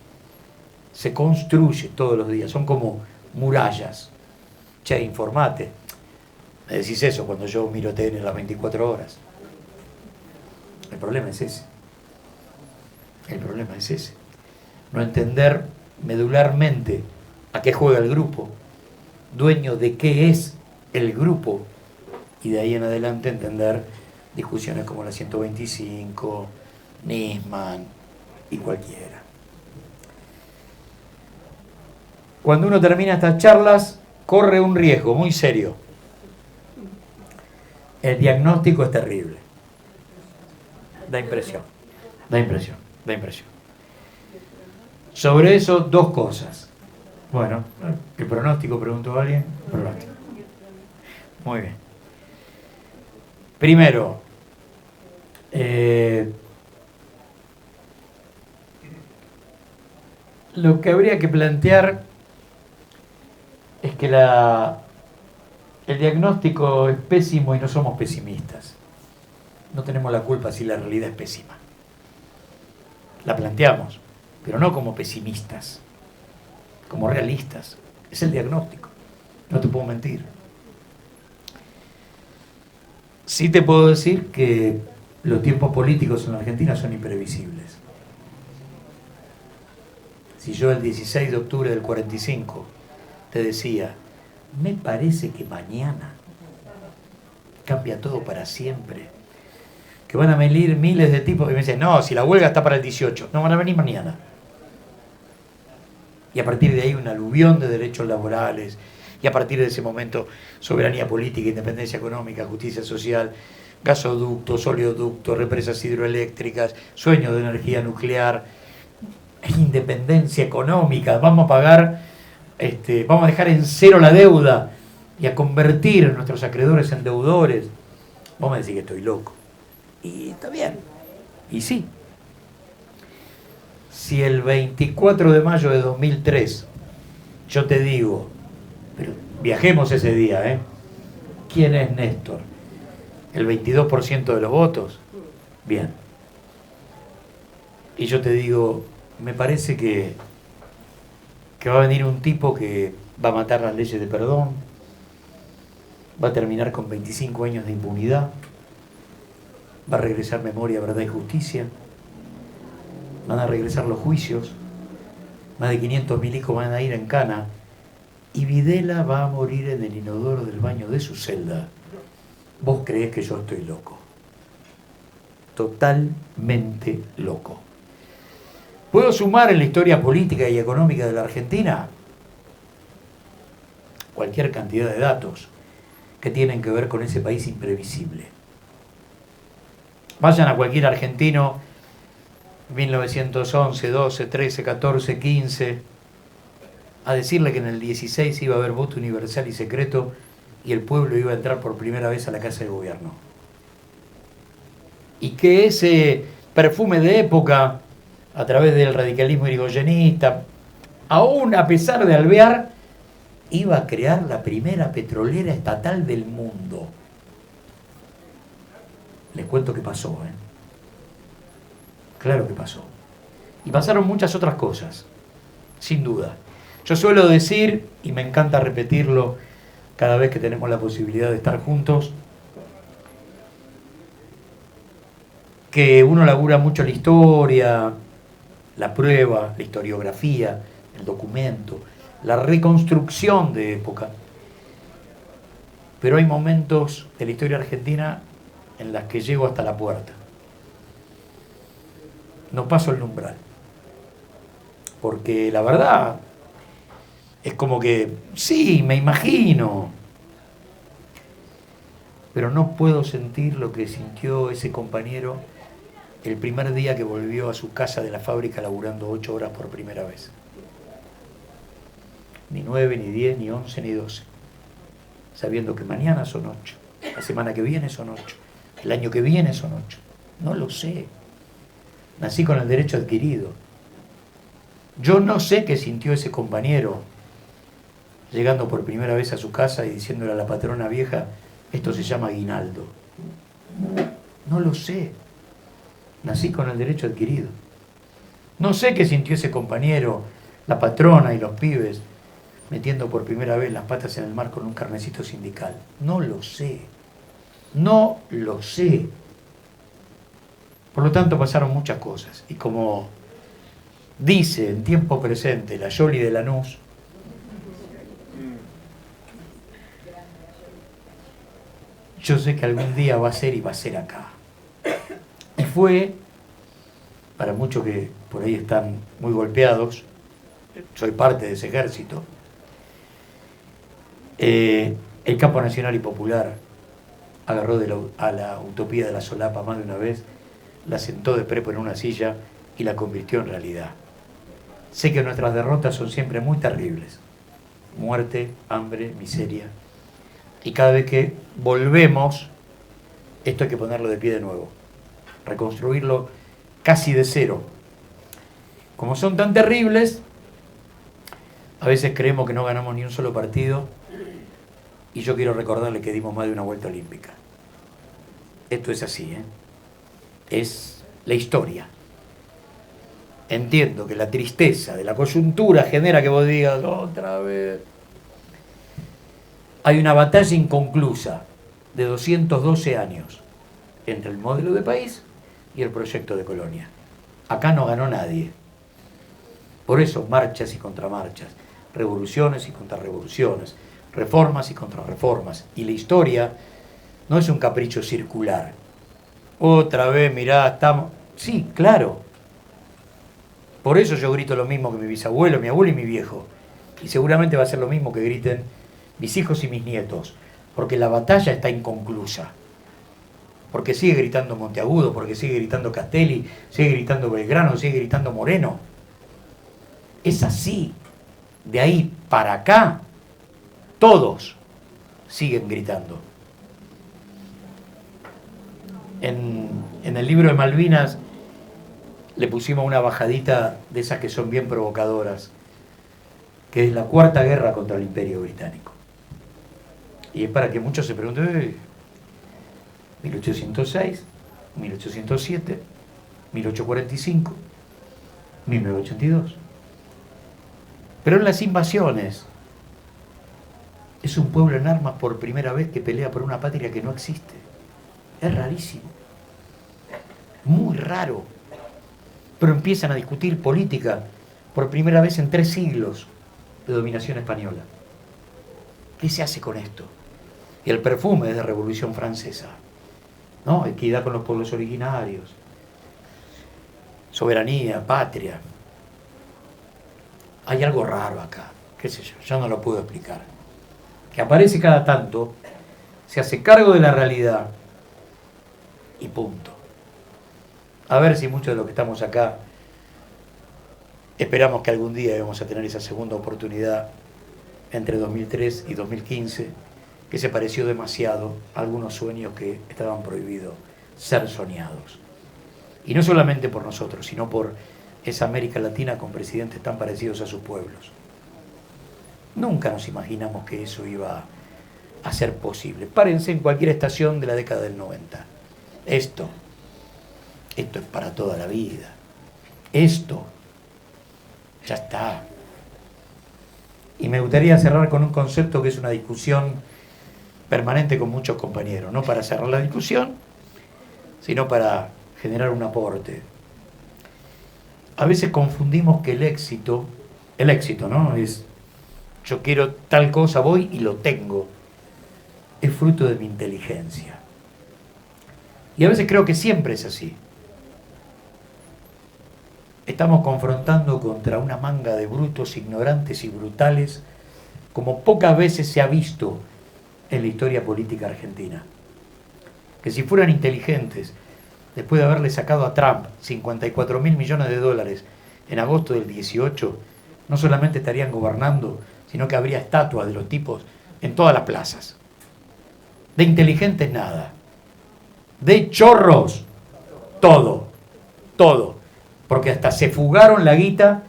se construye todos los días, son como murallas. Che, informate. Me decís eso cuando yo miro TN las 24 horas. El problema es ese. No entender medularmente a qué juega el grupo, dueño de qué es el grupo, y de ahí en adelante entender discusiones como la 125, Nisman y cualquiera. Cuando uno termina estas charlas, corre un riesgo muy serio. El diagnóstico es terrible. Da impresión. Sobre eso, 2 cosas. Bueno, ¿el pronóstico preguntó alguien? Pronóstico. Muy bien. Primero, lo que habría que plantear es que el diagnóstico es pésimo y no somos pesimistas. No tenemos la culpa si la realidad es pésima. La planteamos, pero no como pesimistas, como realistas. Es el diagnóstico. No te puedo mentir. Sí te puedo decir que los tiempos políticos en la Argentina son imprevisibles. Si yo el 16 de octubre del 45 te decía, me parece que mañana cambia todo para siempre, que van a venir miles de tipos que me dicen, no, si la huelga está para el 18, no van a venir mañana. Y a partir de ahí un aluvión de derechos laborales, y a partir de ese momento soberanía política, independencia económica, justicia social, gasoductos, oleoductos, represas hidroeléctricas, sueño de energía nuclear, independencia económica, vamos a pagar, vamos a dejar en cero la deuda y a convertir a nuestros acreedores en deudores. Vos me decís que estoy loco. Y está bien. Y sí. Si el 24 de mayo de 2003 yo te digo, pero viajemos ese día, ¿quién es Néstor? ¿El 22% de los votos? Bien. Y yo te digo, me parece que va a venir un tipo que va a matar las leyes de perdón, va a terminar con 25 años de impunidad, va a regresar memoria, verdad y justicia, van a regresar los juicios, más de 500 milicos van a ir en cana, y Videla va a morir en el inodoro del baño de su celda. ¿Vos creés que yo estoy loco? Totalmente loco. ¿Puedo sumar en la historia política y económica de la Argentina? Cualquier cantidad de datos que tienen que ver con ese país imprevisible. Vayan a cualquier argentino, 1911, 12, 13, 14, 15, a decirle que en el 16 iba a haber voto universal y secreto y el pueblo iba a entrar por primera vez a la Casa de Gobierno. Y que ese perfume de época, a través del radicalismo irigoyenista, aún a pesar de Alvear, iba a crear la primera petrolera estatal del mundo. Les cuento qué pasó, Claro que pasó. Y pasaron muchas otras cosas, sin duda. Yo suelo decir, y me encanta repetirlo cada vez que tenemos la posibilidad de estar juntos, que uno labura mucho la historia, la prueba, la historiografía, el documento, la reconstrucción de época. Pero hay momentos de la historia argentina en las que llego hasta la puerta. No paso el umbral. Porque la verdad es como que, sí, me imagino, pero no puedo sentir lo que sintió ese compañero el primer día que volvió a su casa de la fábrica laburando 8 horas por primera vez. Ni 9, ni 10, ni 11, ni 12. Sabiendo que mañana son 8, la semana que viene son 8, el año que viene son 8. No lo sé. Nací con el derecho adquirido. Yo no sé qué sintió ese compañero llegando por primera vez a su casa y diciéndole a la patrona vieja, esto se llama aguinaldo. No lo sé. Nací con el derecho adquirido. No sé qué sintió ese compañero, la patrona y los pibes, metiendo por primera vez las patas en el mar con un carnecito sindical. No lo sé. No lo sé. Por lo tanto, pasaron muchas cosas. Y como dice en tiempo presente la Yoli de Lanús, yo sé que algún día va a ser y va a ser acá. Y fue, para muchos que por ahí están muy golpeados, soy parte de ese ejército, el campo nacional y popular agarró a la utopía de la solapa más de una vez, la sentó de prepo en una silla y la convirtió en realidad. Sé que nuestras derrotas son siempre muy terribles. Muerte, hambre, miseria. Y cada vez que volvemos, esto hay que ponerlo de pie de nuevo. Reconstruirlo casi de cero. Como son tan terribles, a veces creemos que no ganamos ni un solo partido, y yo quiero recordarle que dimos más de una vuelta olímpica. Esto es así, es la historia. Entiendo que la tristeza de la coyuntura genera que vos digas, otra vez. Hay una batalla inconclusa de 212 años entre el modelo de país y el proyecto de colonia. Acá no ganó nadie. Por eso marchas y contramarchas, revoluciones y contrarrevoluciones, reformas y contrarreformas. Y la historia no es un capricho circular. Otra vez, mirá, estamos... Sí, claro. Por eso yo grito lo mismo que mi bisabuelo, mi abuelo y mi viejo. Y seguramente va a ser lo mismo que griten mis hijos y mis nietos. Porque la batalla está inconclusa. Porque sigue gritando Monteagudo, porque sigue gritando Castelli, sigue gritando Belgrano, sigue gritando Moreno. Es así. De ahí para acá, todos siguen gritando. En el libro de Malvinas le pusimos una bajadita de esas que son bien provocadoras, que es la cuarta guerra contra el Imperio Británico. Y es para que muchos se pregunten, 1806, 1807, 1845, 1982. Pero en las invasiones es un pueblo en armas por primera vez que pelea por una patria que no existe. Es rarísimo, muy raro. Pero empiezan a discutir política por primera vez en 3 siglos de dominación española. ¿Qué se hace con esto? Y el perfume es de Revolución Francesa, ¿no? Equidad con los pueblos originarios, soberanía, patria. Hay algo raro acá, qué sé yo no lo puedo explicar. Que aparece cada tanto, se hace cargo de la realidad y punto. A ver si muchos de los que estamos acá esperamos que algún día vamos a tener esa segunda oportunidad entre 2003 y 2015, que se pareció demasiado a algunos sueños que estaban prohibidos ser soñados. Y no solamente por nosotros, sino por esa América Latina con presidentes tan parecidos a sus pueblos. Nunca nos imaginamos que eso iba a ser posible. Párense en cualquier estación de la década del 90. Esto es para toda la vida. Esto ya está. Y me gustaría cerrar con un concepto que es una discusión permanente con muchos compañeros, no para cerrar la discusión, sino para generar un aporte. A veces confundimos que el éxito, ¿no? Es, yo quiero tal cosa, voy y lo tengo. Es fruto de mi inteligencia. Y a veces creo que siempre es así. Estamos confrontando contra una manga de brutos, ignorantes y brutales, como pocas veces se ha visto en la historia política argentina. Que si fueran inteligentes, después de haberle sacado a Trump 54.000 millones de dólares en agosto del 18, no solamente estarían gobernando, sino que habría estatuas de los tipos en todas las plazas. De inteligentes nada. De chorros, todo. Porque hasta se fugaron la guita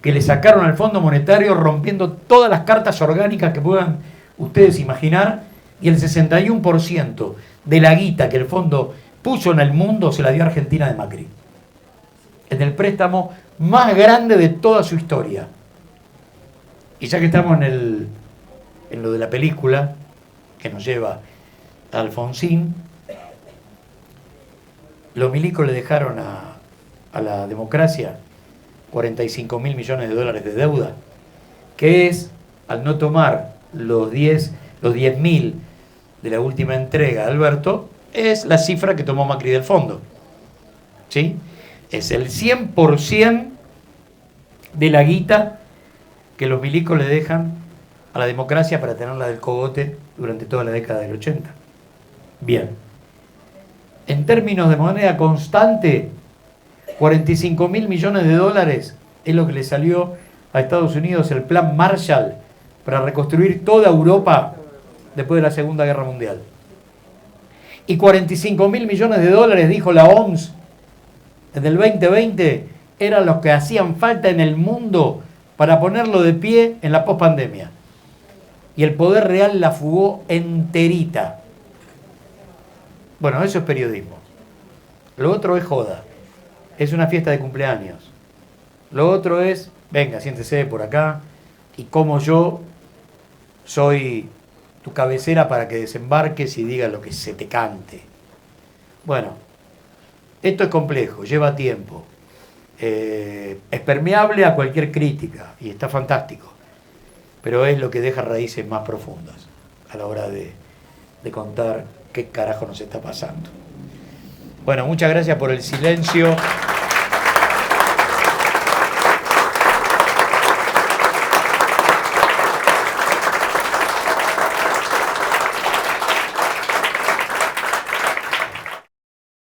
que le sacaron al Fondo Monetario rompiendo todas las cartas orgánicas que puedan ustedes imaginar, y el 61% de la guita que el fondo puso en el mundo se la dio a Argentina de Macri. En el préstamo más grande de toda su historia. Y ya que estamos en lo de la película que nos lleva a Alfonsín, los milicos le dejaron a la democracia 45.000 millones de dólares de deuda, que es, al no tomar los 10.000 de la última entrega de Alberto, es la cifra que tomó Macri del fondo. ¿Sí? Es el 100% de la guita que los milicos le dejan a la democracia para tenerla del cogote durante toda la década del 80. Bien. En términos de moneda constante, 45.000 millones de dólares es lo que le salió a Estados Unidos el plan Marshall para reconstruir toda Europa después de la Segunda Guerra Mundial. Y 45.000 millones de dólares, dijo la OMS, en el 2020, eran los que hacían falta en el mundo para ponerlo de pie en la pospandemia. Y el poder real la fugó enterita. Bueno, eso es periodismo. Lo otro es joda. Es una fiesta de cumpleaños. Lo otro es, venga, siéntese por acá, y como yo soy tu cabecera para que desembarques y digas lo que se te cante. Bueno, esto es complejo, lleva tiempo. Es permeable a cualquier crítica y está fantástico, pero es lo que deja raíces más profundas a la hora de contar qué carajo nos está pasando. Bueno, muchas gracias por el silencio.